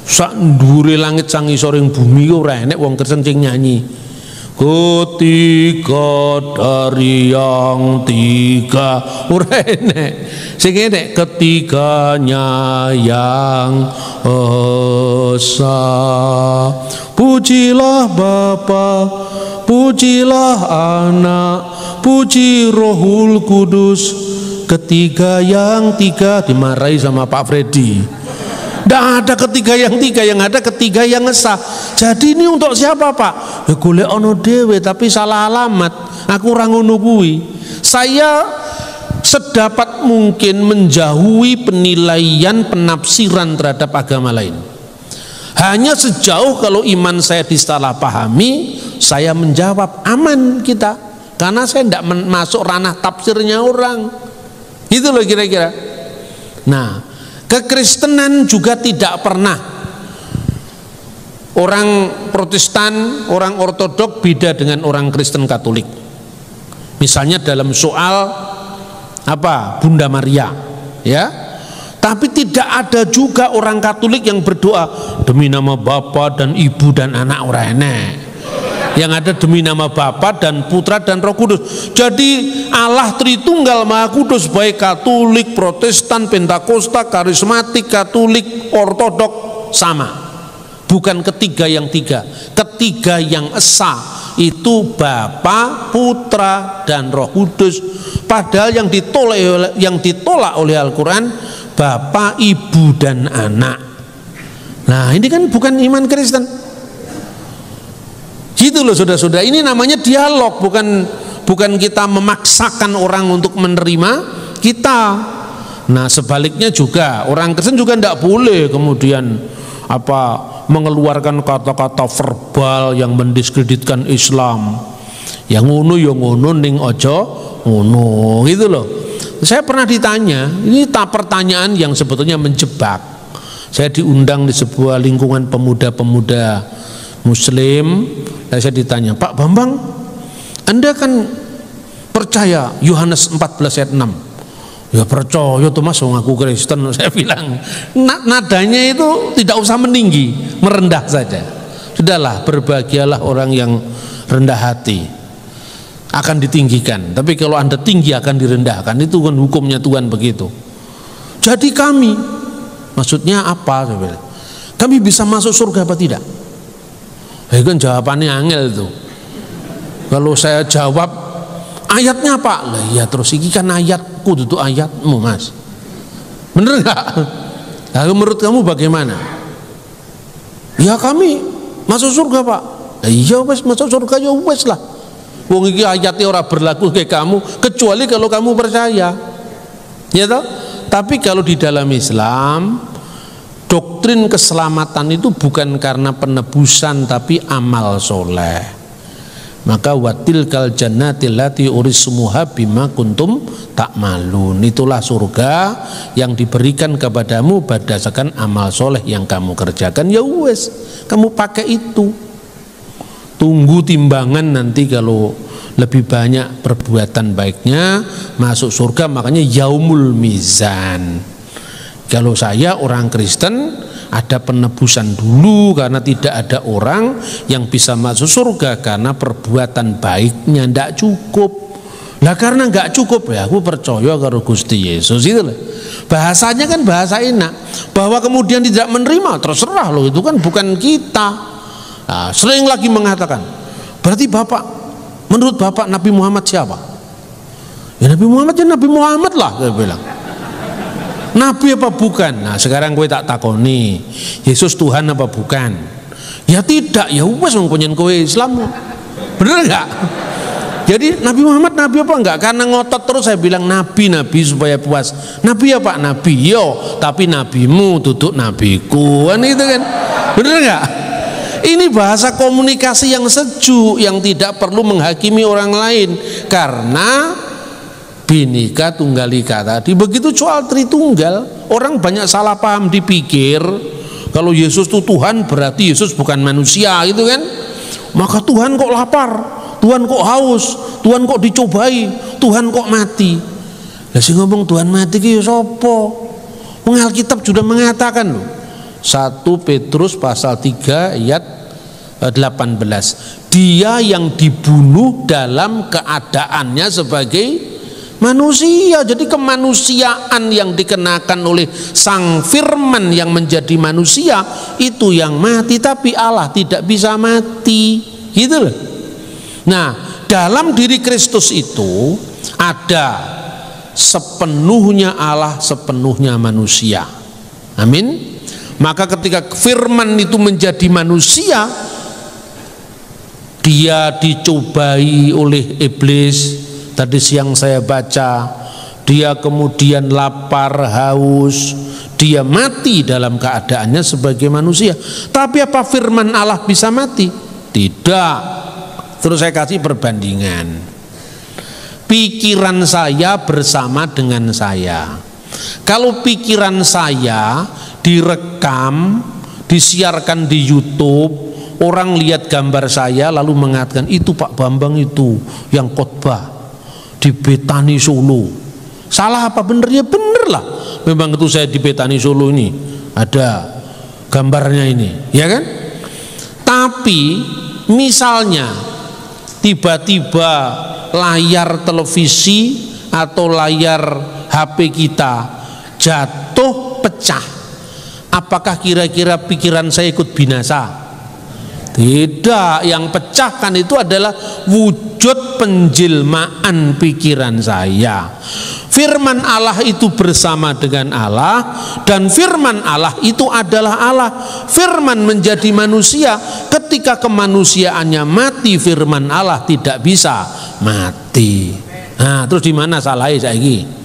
sak ndure langit sang isor ing bumi, ora enek wong Kristen sing nyanyi ketiga dari yang tiga, ora enek sing enek ketiganya yang esa. Pujilah Bapa, pujilah Anak, puji Rohul Kudus. Ketiga yang tiga dimarahi sama Pak Freddy. Tidak ada ketiga yang tiga, yang ada ketiga yang esa. Jadi ini untuk siapa Pak? Ya golek ono dewe tapi salah alamat. Aku ora ngono kuwi. Saya sedapat mungkin menjauhi penilaian penafsiran terhadap agama lain. Hanya sejauh kalau iman saya disalahpahami, saya menjawab aman kita. Karena saya tidak masuk ranah tafsirnya orang. Itu loh kira-kira. Nah, kekristenan juga tidak pernah. Orang Protestan, orang Ortodok beda dengan orang Kristen Katolik. Misalnya dalam soal apa? Bunda Maria, ya. Tapi tidak ada juga orang Katolik yang berdoa demi nama Bapa dan Ibu dan Anak, ora enek. Yang ada demi nama Bapa dan Putra dan Roh Kudus. Jadi Allah Tritunggal Maha Kudus, baik Katolik, Protestan, Pentakosta, Karismatik, Katolik, Ortodok sama. Bukan ketiga yang tiga. Ketiga yang esa itu Bapa, Putra dan Roh Kudus. Padahal yang ditolak oleh Al-Quran Bapa, Ibu dan Anak. Nah ini kan bukan iman Kristen. Gitu loh saudara-saudara, ini namanya dialog, bukan kita memaksakan orang untuk menerima kita. Nah sebaliknya juga orang Kristen juga tidak boleh kemudian mengeluarkan kata-kata verbal yang mendiskreditkan Islam. Yang ngono ya ngono ning aja ngono, gitu loh. Saya pernah ditanya, ini pertanyaan yang sebetulnya menjebak. Saya diundang di sebuah lingkungan pemuda-pemuda Muslim, dan saya ditanya, Pak Bambang, Anda kan percaya Yohanes 14 ayat 6. Ya percaya tuh Mas, aku Kristen. Saya bilang nadanya itu tidak usah meninggi, merendah saja. Sudahlah, berbahagialah orang yang rendah hati, akan ditinggikan. Tapi kalau Anda tinggi akan direndahkan. Itu kan hukumnya Tuhan begitu. Jadi kami, maksudnya apa? Kami bisa masuk surga apa tidak? Itu kan jawabannya angel itu. Kalau saya jawab ayatnya apa? Lah ya terus ini kan ayatku, itu ayatmu Mas. Bener nggak? Lalu menurut kamu bagaimana? Ya kami masuk surga Pak. Iya wes, masuk surga ya wes lah. Wong iki ayatnya ora berlaku kayak kamu, kecuali kalau kamu percaya. Ya toh? Tapi kalau di dalam Islam, doktrin keselamatan itu bukan karena penebusan tapi amal soleh. Maka watil kal jannatil lati urismuha bima kuntum ta'malun. Itulah surga yang diberikan kepadamu berdasarkan amal soleh yang kamu kerjakan. Ya wes, kamu pakai itu. Tunggu timbangan nanti kalau lebih banyak perbuatan baiknya masuk surga. Makanya yaumul mizan. Kalau saya orang Kristen, ada penebusan dulu karena tidak ada orang yang bisa masuk surga karena perbuatan baiknya tidak cukup. Lah karena nggak cukup ya aku percaya karo Gusti Yesus itu lah. Bahasanya kan bahasa enak. Bahwa kemudian tidak menerima terserah loh, itu kan bukan kita. Nah, sering lagi mengatakan, berarti Bapak, menurut Bapak Nabi Muhammad siapa? Ya Nabi Muhammad ya Nabi Muhammad lah, saya bilang. Nabi apa bukan? Nah sekarang gue tak takoni, Yesus Tuhan apa bukan? Ya tidak, ya wes mempunyai kowe Islam. Bener nggak? Jadi Nabi Muhammad Nabi apa enggak? Karena ngotot terus saya bilang Nabi supaya puas. Nabi apa? Nabi yo, tapi nabimu tutup nabiku. Kan itu kan? Bener nggak? Ini bahasa komunikasi yang sejuk, yang tidak perlu menghakimi orang lain. Karena Bhinneka Tunggal Ika tadi begitu soal Tritunggal, orang banyak salah paham, dipikir kalau Yesus itu Tuhan berarti Yesus bukan manusia gitu kan. Maka Tuhan kok lapar, Tuhan kok haus, Tuhan kok dicobai, Tuhan kok mati. Lah sing ngomong Tuhan mati ki ya sapa? Wong Alkitab sudah mengatakan loh. 1 Petrus pasal 3 ayat 18. Dia yang dibunuh dalam keadaannya sebagai manusia. Jadi kemanusiaan yang dikenakan oleh Sang Firman yang menjadi manusia itu yang mati, tapi Allah tidak bisa mati, gitu loh. Nah, dalam diri Kristus itu ada sepenuhnya Allah, sepenuhnya manusia. Amin. Maka ketika Firman itu menjadi manusia, dia dicobai oleh iblis. Tadi siang saya baca, dia kemudian lapar, haus, dia mati dalam keadaannya sebagai manusia. Tapi apa firman Allah bisa mati? Tidak. Terus saya kasih perbandingan. Pikiran saya bersama dengan saya. Kalau pikiran saya direkam, disiarkan di YouTube, orang lihat gambar saya lalu mengatakan itu Pak Bambang itu yang khotbah di Betani Solo. Salah apa bener? Ya bener lah, memang itu saya di Betani Solo ini, ada gambarnya ini, ya kan? Tapi misalnya tiba-tiba layar televisi atau layar HP kita jatuh pecah, apakah kira-kira pikiran saya ikut binasa? Tidak, yang pecahkan itu adalah wujud penjelmaan pikiran saya. Firman Allah itu bersama dengan Allah, dan firman Allah itu adalah Allah. Firman menjadi manusia, ketika kemanusiaannya mati, firman Allah tidak bisa mati. Nah, terus di mana salahnya saiki?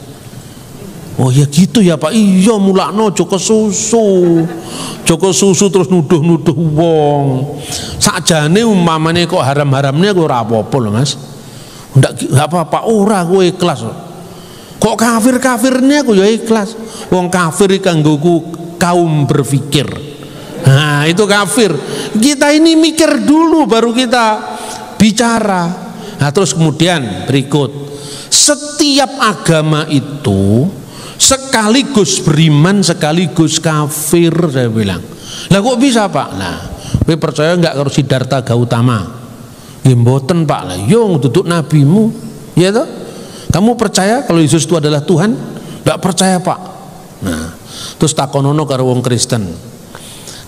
Oh ya gitu ya Pak. Iya mulakno Joko susu terus nuduh-nuduh wong. Sakjane umpamane kok haram-haramnya kok ora apa-apa lho Mas. Ndak apa-apa, ora kowe ikhlas. Kok kafir-kafirnya aku ya ikhlas. Wong kafir kanggoku kaum berpikir. Nah, itu kafir. Kita ini mikir dulu baru kita bicara. Nah, terus kemudian berikut setiap agama itu sekaligus beriman sekaligus kafir, saya bilang. Lah kok bisa Pak? Nah, kowe percaya enggak karo Siddhartha Gautama? Ya mboten Pak, lah yo duduk nabimu, ya toh? Kamu percaya kalau Yesus itu adalah Tuhan? Enggak percaya Pak. Nah, terus takonono karo wong Kristen.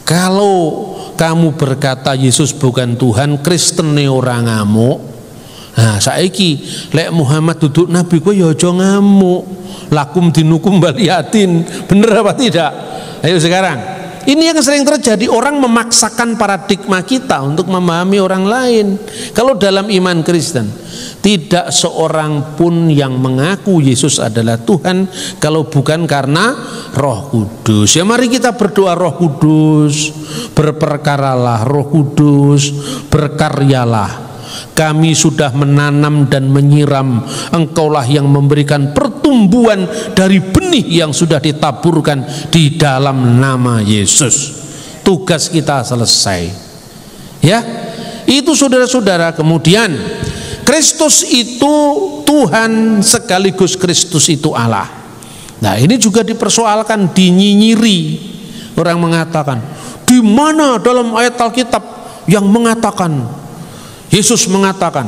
Kalau kamu berkata Yesus bukan Tuhan, Kristen ora ngamuk. Nah, saiki lek Muhammad duduk nabi kowe ya aja ngamuk. Lakum dinukum baliatin. Bener apa tidak? Ayo sekarang. Ini yang sering terjadi, orang memaksakan paradigma kita untuk memahami orang lain. Kalau dalam iman Kristen, tidak seorang pun yang mengaku Yesus adalah Tuhan kalau bukan karena Roh Kudus. Ya mari kita berdoa, Roh Kudus, berperkaralah, Roh Kudus, berkaryalah. Kami sudah menanam dan menyiram, Engkaulah yang memberikan pertumbuhan dari benih yang sudah ditaburkan di dalam nama Yesus. Tugas kita selesai. Ya, itu saudara-saudara. Kemudian Kristus itu Tuhan sekaligus Kristus itu Allah. Nah, ini juga dipersoalkan, dinyinyiri. Orang mengatakan, di mana dalam ayat Alkitab yang mengatakan Yesus mengatakan,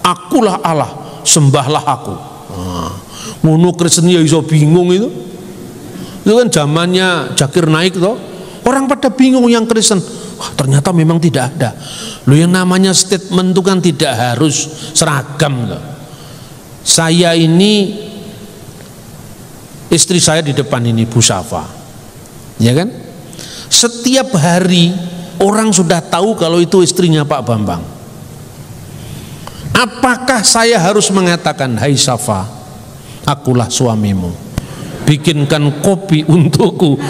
akulah Allah, sembahlah aku. Ngono Kristen ya iso bingung itu. Itu kan zamannya Zakir Naik toh. Orang pada bingung yang Kristen. Wah, ternyata memang tidak ada. Loh, yang namanya statement itu kan tidak harus seragam loh. Saya ini, istri saya di depan ini Bu Safa, ya kan? Setiap hari orang sudah tahu kalau itu istrinya Pak Bambang. Apakah saya harus mengatakan, hai Safa, akulah suamimu, bikinkan kopi untukku?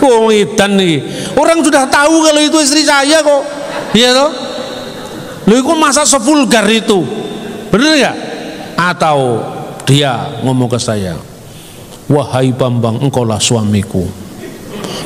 Oh, edan nih. Orang sudah tahu kalau itu istri saya kok, iya toh? Loh, kok masa sevulgar itu? Bener nggak? Atau dia ngomong ke saya, wahai Bambang, engkaulah suamiku,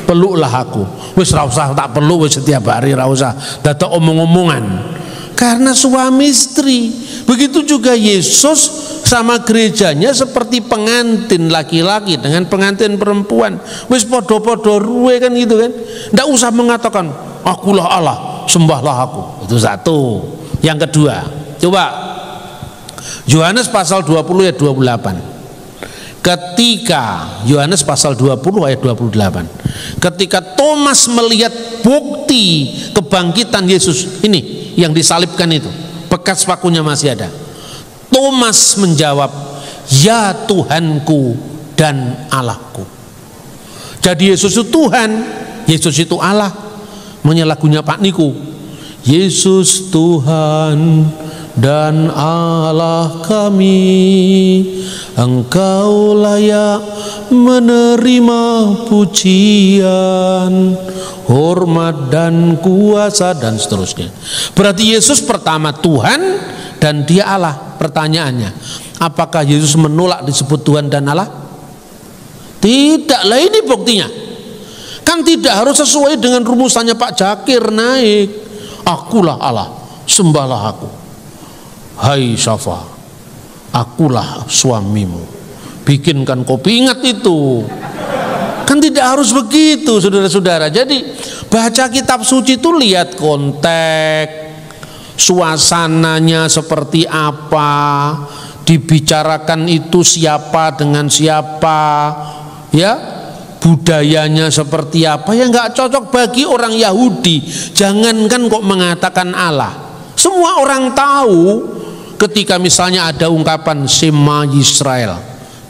peluklah aku. Wis ra usah tak peluk wis setiap hari, ra usah dadak omong-omongan. Karena suami istri. Begitu juga Yesus sama gerejanya seperti pengantin laki-laki dengan pengantin perempuan. Wis podo-podo ruwe kan gitu kan. Ndak usah mengatakan akulah Allah, sembahlah aku. Itu satu. Yang kedua, coba Yohanes pasal 20 ayat 28. Ketika Yohanes pasal 20 ayat 28, ketika Thomas melihat bukti kebangkitan Yesus ini yang disalibkan itu, bekas pakunya masih ada, Thomas menjawab, ya Tuhanku dan Allahku. Jadi Yesus itu Tuhan, Yesus itu Allah. Menyalagunya Pak Niku, Yesus Tuhan dan Allah kami, Engkau layak menerima pujian, hormat dan kuasa, dan seterusnya. Berarti Yesus pertama Tuhan dan dia Allah. Pertanyaannya, apakah Yesus menolak disebut Tuhan dan Allah? Tidaklah, ini buktinya. Kan tidak harus sesuai dengan rumusannya Pak Zakir Naik. Akulah Allah, sembahlah aku. Hai Safa, akulah suamimu, bikinkan kopi. Ingat itu. Kan tidak harus begitu saudara-saudara. Jadi baca kitab suci itu lihat konteks, suasananya seperti apa, dibicarakan itu siapa dengan siapa, ya, budayanya seperti apa. Ya nggak cocok bagi orang Yahudi. Jangankan kok mengatakan Allah, semua orang tahu. Ketika misalnya ada ungkapan Shema Yisrael,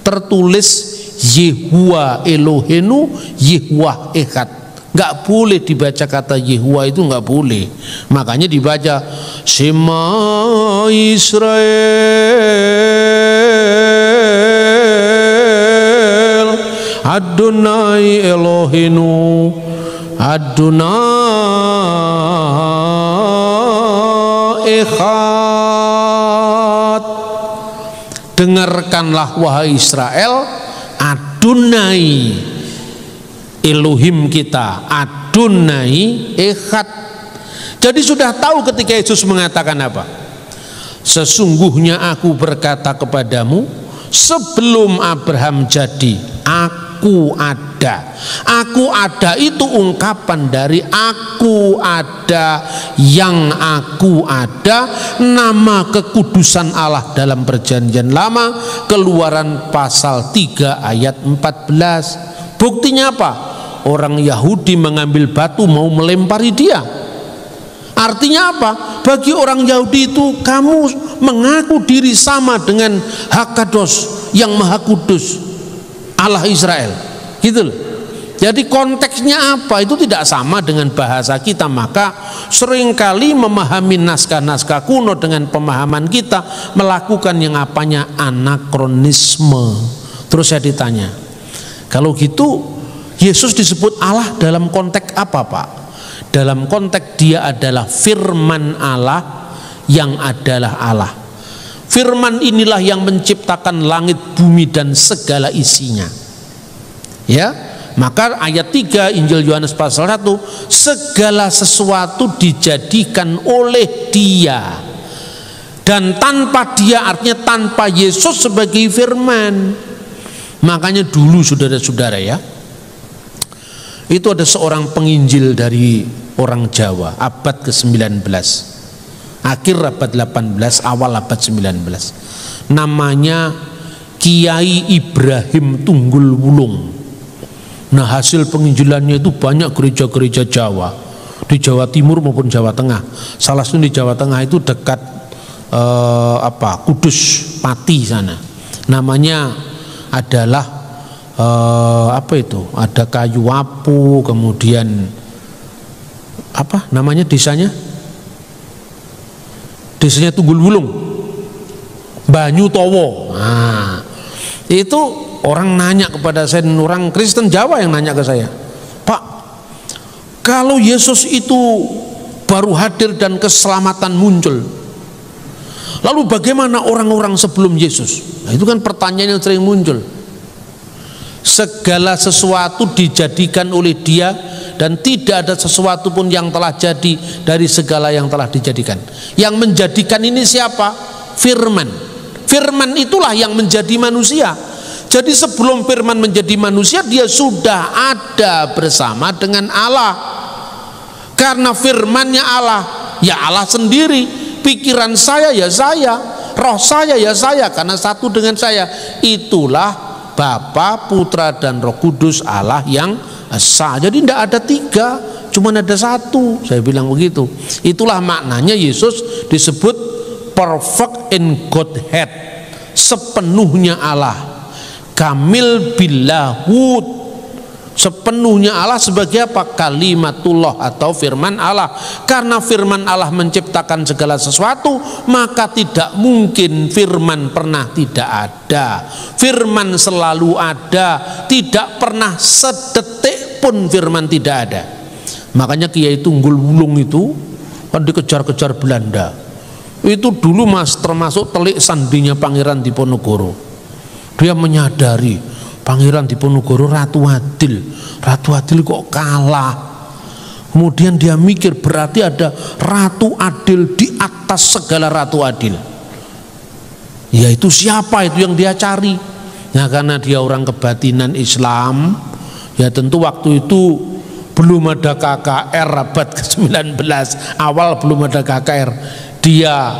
tertulis Yehuwa Elohenu, Yehuwa Echad. Nggak boleh dibaca kata Yehuwa, itu nggak boleh. Makanya dibaca Shema Yisrael, Adonai Elohenu, Adonai Echad. Dengarkanlah wahai Israel, Adonai Elohim kita, Adonai Echad. Jadi sudah tahu ketika Yesus mengatakan apa? Sesungguhnya aku berkata kepadamu, sebelum Abraham jadi, aku ada. Aku ada itu ungkapan dari aku ada, yang aku ada, nama kekudusan Allah dalam perjanjian lama. Keluaran pasal 3 ayat 14. Buktinya apa? Orang Yahudi mengambil batu mau melempari dia. Artinya apa? Bagi orang Yahudi itu, kamu mengaku diri sama dengan Hakados, yang maha kudus, Allah Israel, gitu loh. Jadi konteksnya apa? Itu tidak sama dengan bahasa kita. Maka seringkali memahami naskah-naskah kuno dengan pemahaman kita melakukan yang apanya anakronisme. Terus saya ditanya, kalau gitu Yesus disebut Allah dalam konteks apa, Pak? Dalam konteks dia adalah firman Allah yang adalah Allah. Firman inilah yang menciptakan langit, bumi dan segala isinya. Ya, maka ayat 3 Injil Yohanes pasal 1, segala sesuatu dijadikan oleh dia, dan tanpa dia artinya tanpa Yesus sebagai firman. Makanya dulu saudara-saudara ya, itu ada seorang penginjil dari orang Jawa abad ke-19, akhir abad 18, awal abad 19. Namanya Kiai Ibrahim Tunggul Wulung. Nah, hasil penginjilannya itu banyak gereja-gereja Jawa, di Jawa Timur maupun Jawa Tengah. Salah satu di Jawa Tengah itu dekat Kudus Pati sana. Namanya adalah ada Kayu Wapu, kemudian apa namanya desanya Tunggul Wulung, Banyu Towo. Nah, itu orang nanya kepada saya, orang Kristen Jawa yang nanya ke saya, Pak, kalau Yesus itu baru hadir dan keselamatan muncul, lalu bagaimana orang-orang sebelum Yesus? Nah, itu kan pertanyaan yang sering muncul. Segala sesuatu dijadikan oleh dia, dan tidak ada sesuatu pun yang telah jadi dari segala yang telah dijadikan. Yang menjadikan ini siapa? Firman. Firman itulah yang menjadi manusia. Jadi sebelum firman menjadi manusia, dia sudah ada bersama dengan Allah. Karena firmannya Allah, ya Allah sendiri. Pikiran saya ya saya, roh saya ya saya, karena satu dengan saya. Itulah Bapa, Putra dan Roh Kudus, Allah yang esa. Jadi tidak ada tiga, cuma ada satu. Saya bilang begitu. Itulah maknanya Yesus disebut perfect in Godhead, sepenuhnya Allah. Kamil billahud, sepenuhnya Allah sebagai apa? Kalimatullah atau firman Allah. Karena firman Allah menciptakan segala sesuatu, maka tidak mungkin firman pernah tidak ada. Firman selalu ada, tidak pernah sedetik pun firman tidak ada. Makanya Kiai Tunggul Wulung itu kan dikejar-kejar Belanda. Itu dulu Mas termasuk telik sandinya Pangeran Diponegoro. Dia menyadari Pangeran Diponegoro Ratu Adil kok kalah. Kemudian dia mikir, berarti ada Ratu Adil di atas segala Ratu Adil. Yaitu siapa itu yang dia cari? Nah, karena dia orang kebatinan Islam, ya tentu waktu itu belum ada KKR abad ke-19, awal belum ada KKR. Dia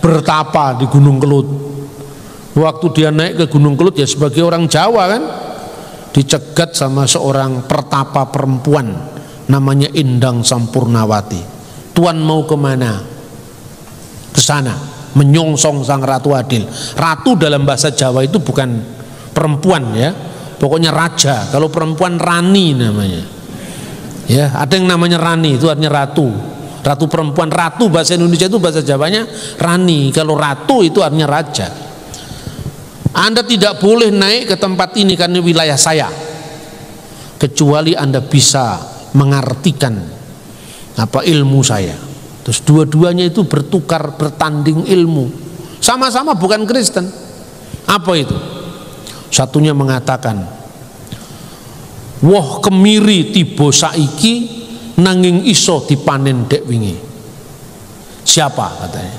bertapa di Gunung Kelut. Waktu dia naik ke Gunung Kelut ya sebagai orang Jawa kan, dicegat sama seorang pertapa perempuan namanya Endang Sampurnawati. Tuan mau kemana? Ke sana, menyongsong sang Ratu Adil. Ratu dalam bahasa Jawa itu bukan perempuan ya, pokoknya raja. Kalau perempuan rani namanya. Ya, ada yang namanya rani, itu artinya ratu. Ratu perempuan, ratu bahasa Indonesia itu bahasa Jawanya rani. Kalau ratu itu artinya raja. Anda tidak boleh naik ke tempat ini karena wilayah saya, kecuali Anda bisa mengartikan apa ilmu saya. Terus dua-duanya itu bertukar, bertanding ilmu. Sama-sama bukan Kristen. Apa itu? Satunya mengatakan, woh kemiri tiba saiki nanging iso dipanen dek wingi. Siapa katanya?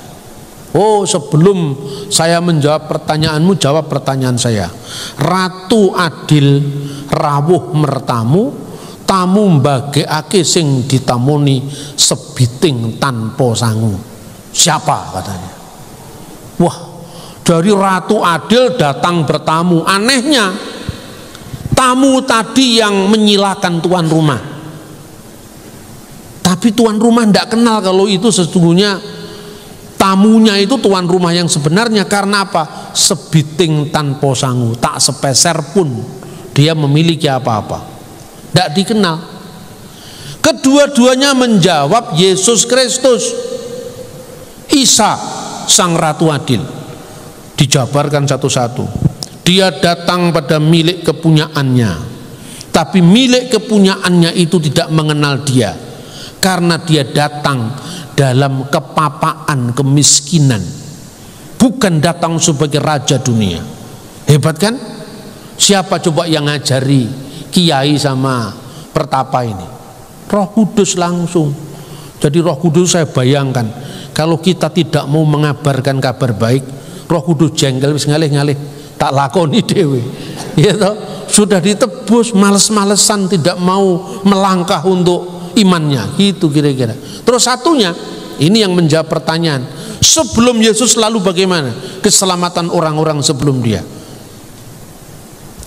Oh, sebelum saya menjawab pertanyaanmu, jawab pertanyaan saya. Ratu adil rawuh mertamu, tamu mbagekake sing ditamoni sebiting tanpa sangu. Siapa katanya? Wah, dari Ratu Adil datang bertamu. Anehnya, tamu tadi yang menyilakan tuan rumah. Tapi tuan rumah tidak kenal kalau itu sesungguhnya tamunya itu tuan rumah yang sebenarnya. Karena apa? Sebiting tanpa sangu, tak sepeser pun dia memiliki apa-apa, tidak dikenal. Kedua-duanya menjawab Yesus Kristus. Isa sang Ratu Adil dijabarkan satu-satu. Dia datang pada milik kepunyaannya, tapi milik kepunyaannya itu tidak mengenal dia, karena dia datang dalam kepapaan kemiskinan, bukan datang sebagai raja dunia. Hebat kan? Siapa coba yang ngajari kiai sama pertapa ini? Roh Kudus langsung. Jadi Roh Kudus, saya bayangkan kalau kita tidak mau mengabarkan kabar baik, Roh Kudus jengkel, wis ngalih-ngalih tak lakoni dewe. Ya toh? Sudah ditebus, males-malesan, tidak mau melangkah untuk imannya, gitu kira-kira. Terus satunya, ini yang menjawab pertanyaan, sebelum Yesus lalu bagaimana keselamatan orang-orang sebelum dia?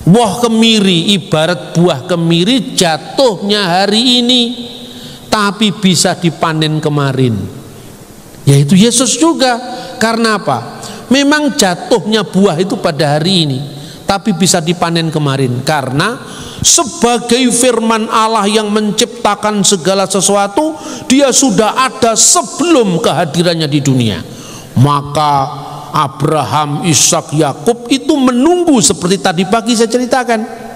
Buah kemiri, ibarat buah kemiri jatuhnya hari ini tapi bisa dipanen kemarin, yaitu Yesus juga. Karena apa? Memang jatuhnya buah itu pada hari ini tapi bisa dipanen kemarin, karena sebagai firman Allah yang menciptakan segala sesuatu, dia sudah ada sebelum kehadirannya di dunia. Maka Abraham, Ishak, Yakub itu menunggu seperti tadi pagi saya ceritakan.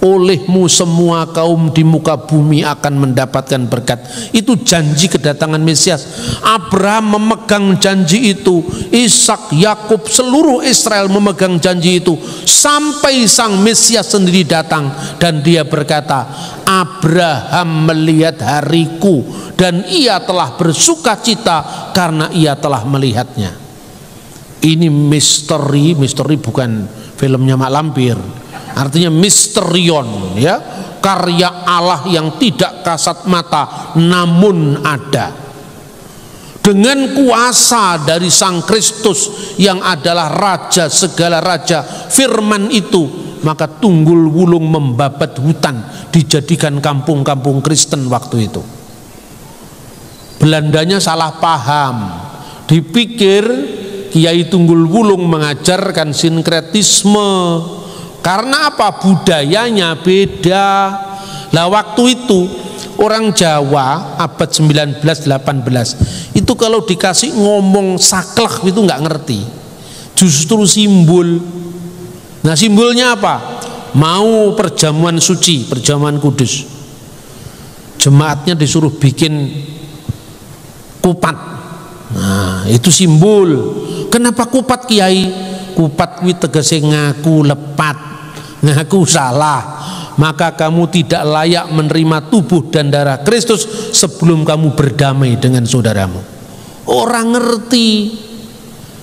Olehmu semua kaum di muka bumi akan mendapatkan berkat. Itu janji kedatangan Mesias. Abraham memegang janji itu, Ishak, Yakub, seluruh Israel memegang janji itu, sampai sang Mesias sendiri datang dan dia berkata, Abraham melihat hariku dan ia telah bersuka cita karena ia telah melihatnya. Ini misteri bukan filmnya Mak Lampir. Artinya misterion, ya, karya Allah yang tidak kasat mata namun ada. Dengan kuasa dari Sang Kristus yang adalah raja segala raja, firman itu, maka Tunggul Wulung membabat hutan, dijadikan kampung-kampung Kristen waktu itu. Belandanya salah paham, dipikir Kiai Tunggul Wulung mengajarkan sinkretisme. Karena apa? Budayanya beda. Lah waktu itu orang Jawa abad 19-18 itu kalau dikasih ngomong saklek itu nggak ngerti, justru simbol. Nah simbolnya apa? Mau perjamuan suci, perjamuan kudus, jemaatnya disuruh bikin kupat. Nah itu simbol. Kenapa kupat Kiai? Kupat kuwi tegese ngaku lepat, ngaku salah, maka kamu tidak layak menerima tubuh dan darah Kristus sebelum kamu berdamai dengan saudaramu. Orang ngerti,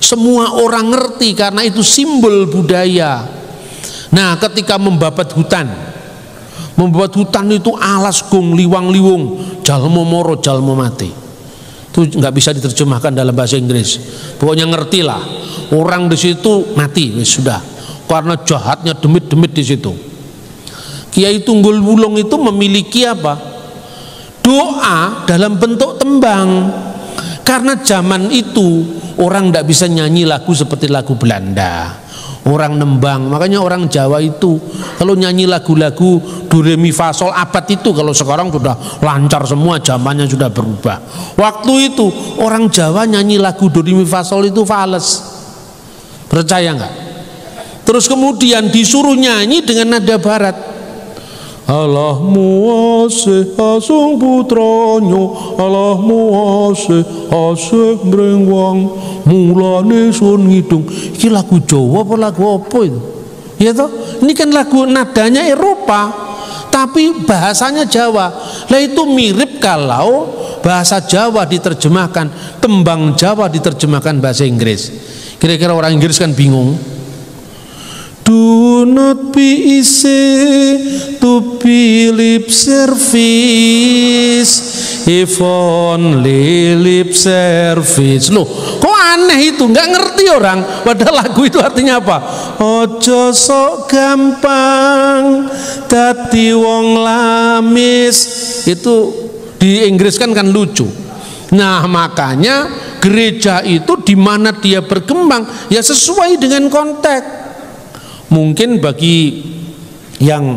semua orang ngerti, karena itu simbol budaya. Nah ketika membabat hutan itu alas gong liwang-liwung, jalmo moro jalmo mati. Itu nggak bisa diterjemahkan dalam bahasa Inggris. Pokoknya ngertilah, orang di situ mati, sudah, karena jahatnya demit-demit di situ. Kiai Tunggul Wulung itu memiliki apa? Doa dalam bentuk tembang. Karena zaman itu orang tidak bisa nyanyi lagu seperti lagu Belanda, orang nembang. Makanya orang Jawa itu kalau nyanyi lagu-lagu do re mi fa sol abad itu, kalau sekarang sudah lancar semua, zamannya sudah berubah. Waktu itu orang Jawa nyanyi lagu do re mi fa sol itu fales. Percaya nggak? Terus kemudian disuruh nyanyi dengan nada barat. Allah muase asung putranyo, Allah muase asek mrengwang, mulane sun ngidung. Iki lagu Jawa apa lagu apa itu? Ya toh, ini kan lagu nadanya Eropa tapi bahasanya Jawa. Lah itu mirip kalau bahasa Jawa diterjemahkan, tembang Jawa diterjemahkan bahasa Inggris, kira-kira orang Inggris kan bingung. Do not be easy to be lip service, if only lip service. Loh, kok aneh itu, nggak ngerti orang. Padahal lagu itu artinya apa? Ojo sok gampang dadi wong lamis. Itu di Inggris kan lucu. Nah, makanya gereja itu di mana dia berkembang ya sesuai dengan konteks. Mungkin bagi yang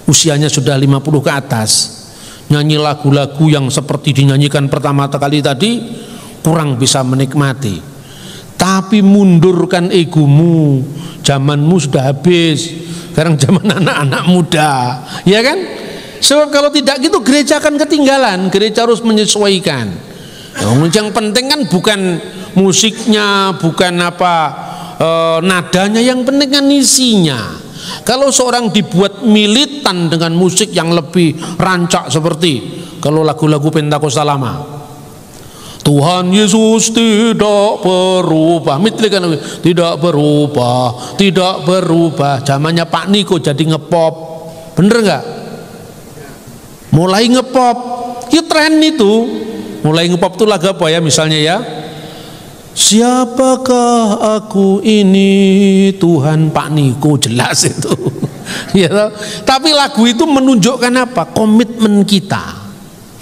usianya sudah 50 ke atas, nyanyi lagu-lagu yang seperti dinyanyikan pertama kali tadi kurang bisa menikmati. Tapi mundurkan egomu, zamanmu sudah habis, sekarang zaman anak-anak muda, ya kan? Sebab kalau tidak gitu gereja akan ketinggalan. Gereja harus menyesuaikan. Yang penting kan bukan musiknya, bukan nadanya, yang penting kan isinya. Kalau seorang dibuat militan dengan musik yang lebih rancak seperti kalau lagu-lagu Pentakosta lama, Tuhan Yesus tidak berubah, tidak berubah, tidak berubah. Zamannya Pak Niko jadi ngepop, bener nggak? Mulai ngepop, ya tren itu. Mulai ngepop itu lagu apa ya? Misalnya ya, siapakah aku ini, Tuhan, Pak Niko, jelas itu. Ya, tapi lagu itu menunjukkan apa? Komitmen kita,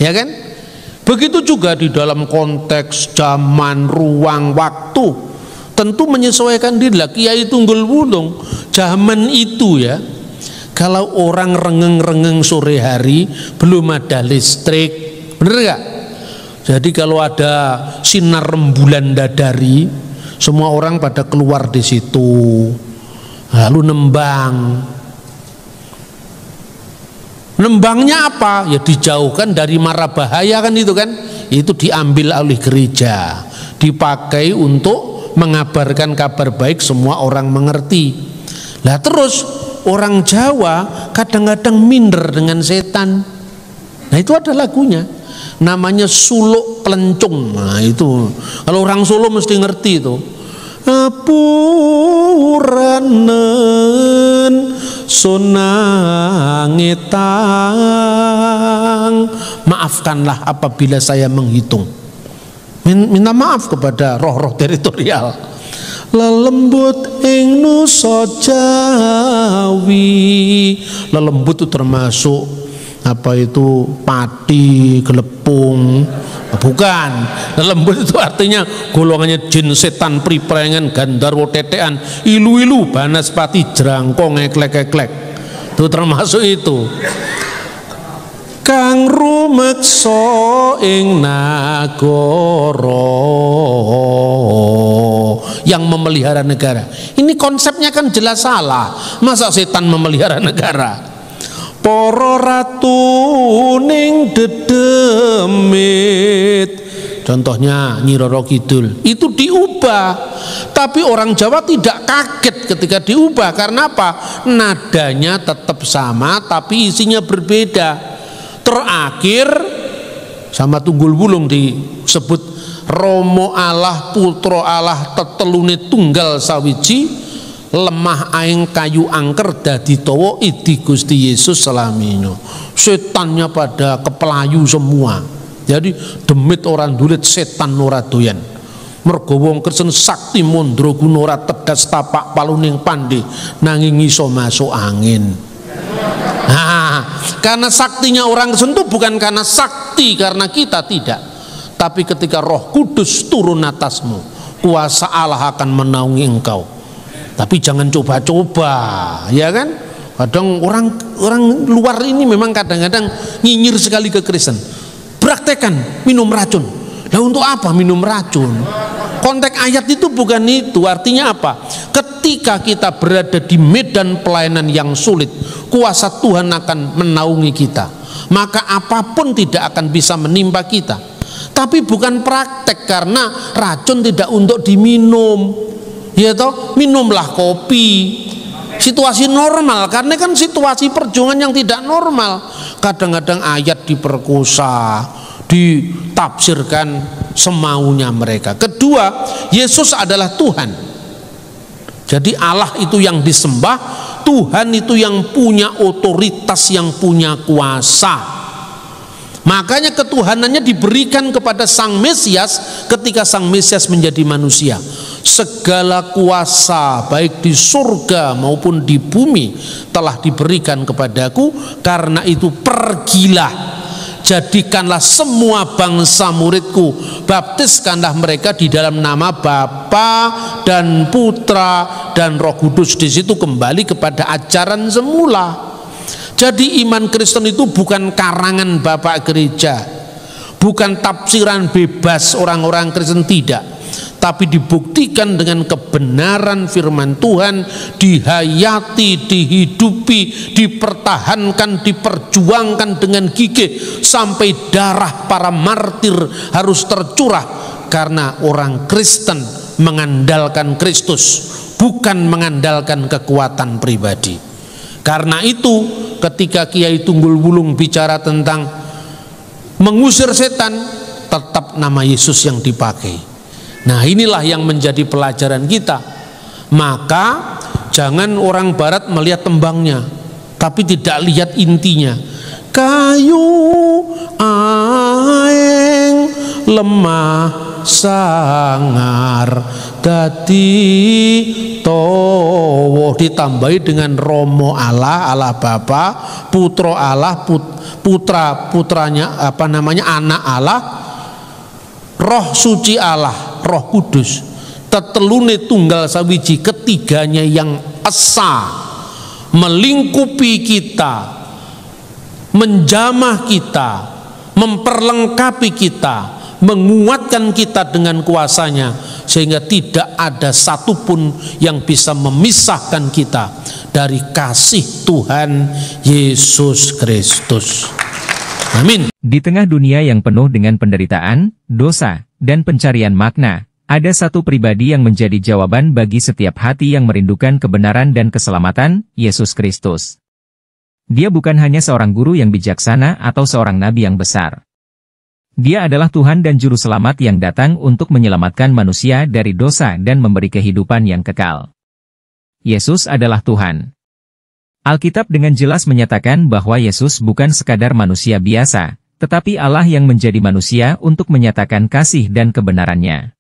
ya kan? Begitu juga di dalam konteks zaman, ruang, waktu, tentu menyesuaikan diri. Kiai Tunggul Wulung zaman itu ya, kalau orang rengeng-rengeng sore hari belum ada listrik, bener gak? Jadi kalau ada sinar rembulan dadari, semua orang pada keluar di situ, lalu nembang. Nembangnya apa? Ya dijauhkan dari mara bahaya kan itu kan. Itu diambil oleh gereja, dipakai untuk mengabarkan kabar baik, semua orang mengerti. Lah terus orang Jawa kadang-kadang minder dengan setan. Nah itu ada lagunya, namanya Suluk Pelencung. Nah itu kalau orang Solo mesti ngerti itu. Apuranen sonangetang, maafkanlah apabila saya menghitung. Minta maaf kepada roh-roh teritorial. Lelembut ing nusa Jawi. Lelembut itu termasuk apa itu pati, gelepung. Bukan, lembut itu artinya golongannya jin, setan, priprengan, gandarwo, tetean, ilu-ilu, banaspati, jerangkong, eklek-eklek. Itu termasuk itu. Kang rumeksa ing nagara, yang memelihara negara. Ini konsepnya kan jelas salah. Masa setan memelihara negara? Para ratu ning dedemit, contohnya Nyi Roro Kidul, itu diubah. Tapi orang Jawa tidak kaget ketika diubah. Karena apa? Nadanya tetap sama tapi isinya berbeda. Terakhir sama Tunggul Wulung disebut Romo Allah, Putro Allah, tetelune tunggal sawiji, lemah aing kayu angker dadi tawa idi Gusti Yesus salamino. Setannya pada kepelayu semua. Jadi demit orang dulit, setan ora doyan. Mergo wong Kristen sakti mandraguna ora tedas tapak paluning pandhe nanging iso masuk angin. Nah, karena saktinya orang Kristen itu bukan karena sakti karena kita, tidak. Tapi ketika Roh Kudus turun atasmu, kuasa Allah akan menaungi engkau. Tapi jangan coba-coba, ya kan? Kadang orang luar ini memang kadang-kadang nyinyir sekali ke Kristen. Praktekan minum racun. Nah untuk apa minum racun? Konteks ayat itu bukan itu. Artinya apa? Ketika kita berada di medan pelayanan yang sulit, kuasa Tuhan akan menaungi kita. Maka apapun tidak akan bisa menimpa kita. Tapi bukan praktek, karena racun tidak untuk diminum. Ya toh, minumlah kopi. Situasi normal, karena kan situasi perjuangan yang tidak normal. Kadang-kadang ayat diperkosa, ditafsirkan semaunya mereka. Kedua, Yesus adalah Tuhan. Jadi Allah itu yang disembah, Tuhan itu yang punya otoritas, yang punya kuasa. Makanya ketuhanannya diberikan kepada Sang Mesias ketika Sang Mesias menjadi manusia. Segala kuasa baik di surga maupun di bumi telah diberikan kepadaku, karena itu pergilah, jadikanlah semua bangsa muridku, baptiskanlah mereka di dalam nama Bapa dan Putra dan Roh Kudus. Di situ kembali kepada ajaran semula. Jadi iman Kristen itu bukan karangan Bapak Gereja, bukan tafsiran bebas orang-orang Kristen, tidak, tapi dibuktikan dengan kebenaran firman Tuhan, dihayati, dihidupi, dipertahankan, diperjuangkan dengan gigih sampai darah para martir harus tercurah, karena orang Kristen mengandalkan Kristus, bukan mengandalkan kekuatan pribadi. Karena itu ketika Kiai Tunggul Wulung bicara tentang mengusir setan, tetap nama Yesus yang dipakai. Nah, inilah yang menjadi pelajaran kita. Maka jangan orang barat melihat tembangnya tapi tidak lihat intinya. Kayu aeng lemah sangar dadi towo, ditambahi dengan Romo Allah, Allah Bapa, Putro Allah, putranya anak Allah, Roh Suci Allah, Roh Kudus, tetelune tunggal sawiji, ketiganya yang esa melingkupi kita, menjamah kita, memperlengkapi kita, menguatkan kita dengan kuasanya, sehingga tidak ada satupun yang bisa memisahkan kita dari kasih Tuhan Yesus Kristus. Amin. Di tengah dunia yang penuh dengan penderitaan, dosa, dan pencarian makna, ada satu pribadi yang menjadi jawaban bagi setiap hati yang merindukan kebenaran dan keselamatan, Yesus Kristus. Dia bukan hanya seorang guru yang bijaksana atau seorang nabi yang besar. Dia adalah Tuhan dan Juru Selamat yang datang untuk menyelamatkan manusia dari dosa dan memberi kehidupan yang kekal. Yesus adalah Tuhan. Alkitab dengan jelas menyatakan bahwa Yesus bukan sekadar manusia biasa, tetapi Allah yang menjadi manusia untuk menyatakan kasih dan kebenarannya.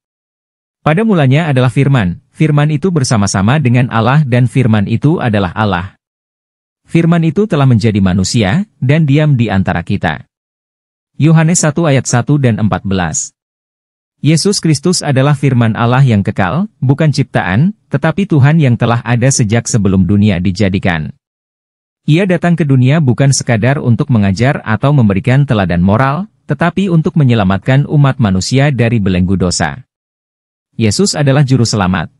Pada mulanya adalah Firman, Firman itu bersama-sama dengan Allah dan Firman itu adalah Allah. Firman itu telah menjadi manusia dan diam di antara kita. Yohanes 1 ayat 1 dan 14. Yesus Kristus adalah firman Allah yang kekal, bukan ciptaan, tetapi Tuhan yang telah ada sejak sebelum dunia dijadikan. Ia datang ke dunia bukan sekadar untuk mengajar atau memberikan teladan moral, tetapi untuk menyelamatkan umat manusia dari belenggu dosa. Yesus adalah Juru Selamat.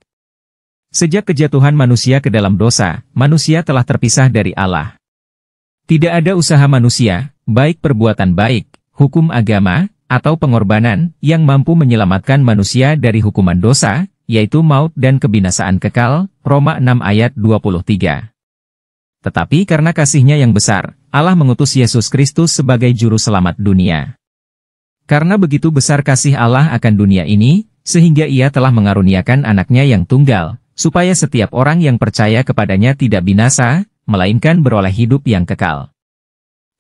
Sejak kejatuhan manusia ke dalam dosa, manusia telah terpisah dari Allah. Tidak ada usaha manusia, baik perbuatan baik, hukum agama, atau pengorbanan, yang mampu menyelamatkan manusia dari hukuman dosa, yaitu maut dan kebinasaan kekal, Roma 6 ayat 23. Tetapi karena kasih-Nya yang besar, Allah mengutus Yesus Kristus sebagai Juru Selamat dunia. Karena begitu besar kasih Allah akan dunia ini, sehingga Ia telah mengaruniakan anaknya yang tunggal, supaya setiap orang yang percaya kepadanya tidak binasa, melainkan beroleh hidup yang kekal.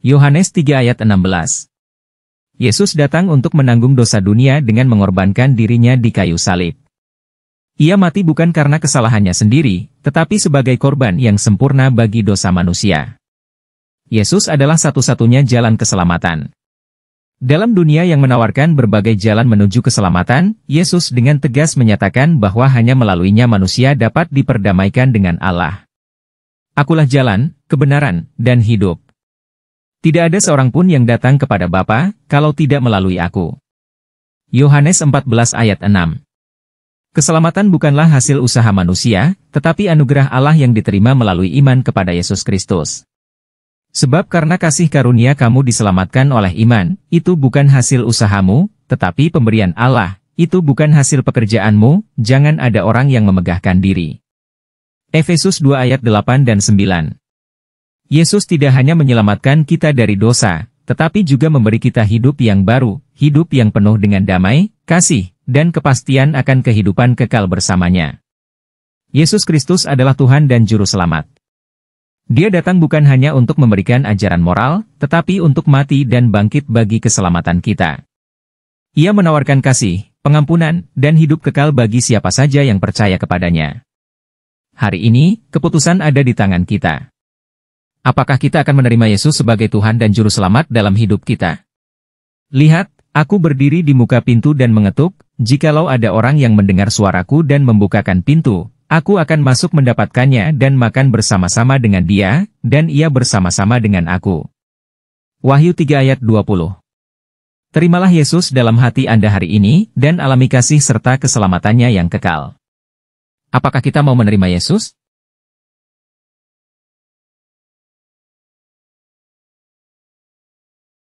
Yohanes 3 ayat 16. Yesus datang untuk menanggung dosa dunia dengan mengorbankan dirinya di kayu salib. Ia mati bukan karena kesalahannya sendiri, tetapi sebagai korban yang sempurna bagi dosa manusia. Yesus adalah satu-satunya jalan keselamatan. Dalam dunia yang menawarkan berbagai jalan menuju keselamatan, Yesus dengan tegas menyatakan bahwa hanya melaluinya manusia dapat diperdamaikan dengan Allah. Akulah jalan, kebenaran, dan hidup. Tidak ada seorang pun yang datang kepada Bapa, kalau tidak melalui aku. Yohanes 14 ayat 6. Keselamatan bukanlah hasil usaha manusia, tetapi anugerah Allah yang diterima melalui iman kepada Yesus Kristus. Sebab karena kasih karunia kamu diselamatkan oleh iman, itu bukan hasil usahamu, tetapi pemberian Allah, itu bukan hasil pekerjaanmu, jangan ada orang yang memegahkan diri. Efesus 2 ayat 8 dan 9. Yesus tidak hanya menyelamatkan kita dari dosa, tetapi juga memberi kita hidup yang baru, hidup yang penuh dengan damai, kasih, dan kepastian akan kehidupan kekal bersamanya. Yesus Kristus adalah Tuhan dan Juru Selamat. Dia datang bukan hanya untuk memberikan ajaran moral, tetapi untuk mati dan bangkit bagi keselamatan kita. Ia menawarkan kasih, pengampunan, dan hidup kekal bagi siapa saja yang percaya kepadanya. Hari ini, keputusan ada di tangan kita. Apakah kita akan menerima Yesus sebagai Tuhan dan Juru Selamat dalam hidup kita? Lihat, aku berdiri di muka pintu dan mengetuk, jikalau ada orang yang mendengar suaraku dan membukakan pintu, aku akan masuk mendapatkannya dan makan bersama-sama dengan dia, dan ia bersama-sama dengan aku. Wahyu 3 ayat 20. Terimalah Yesus dalam hati Anda hari ini, dan alami kasih serta keselamatannya yang kekal. Apakah kita mau menerima Yesus?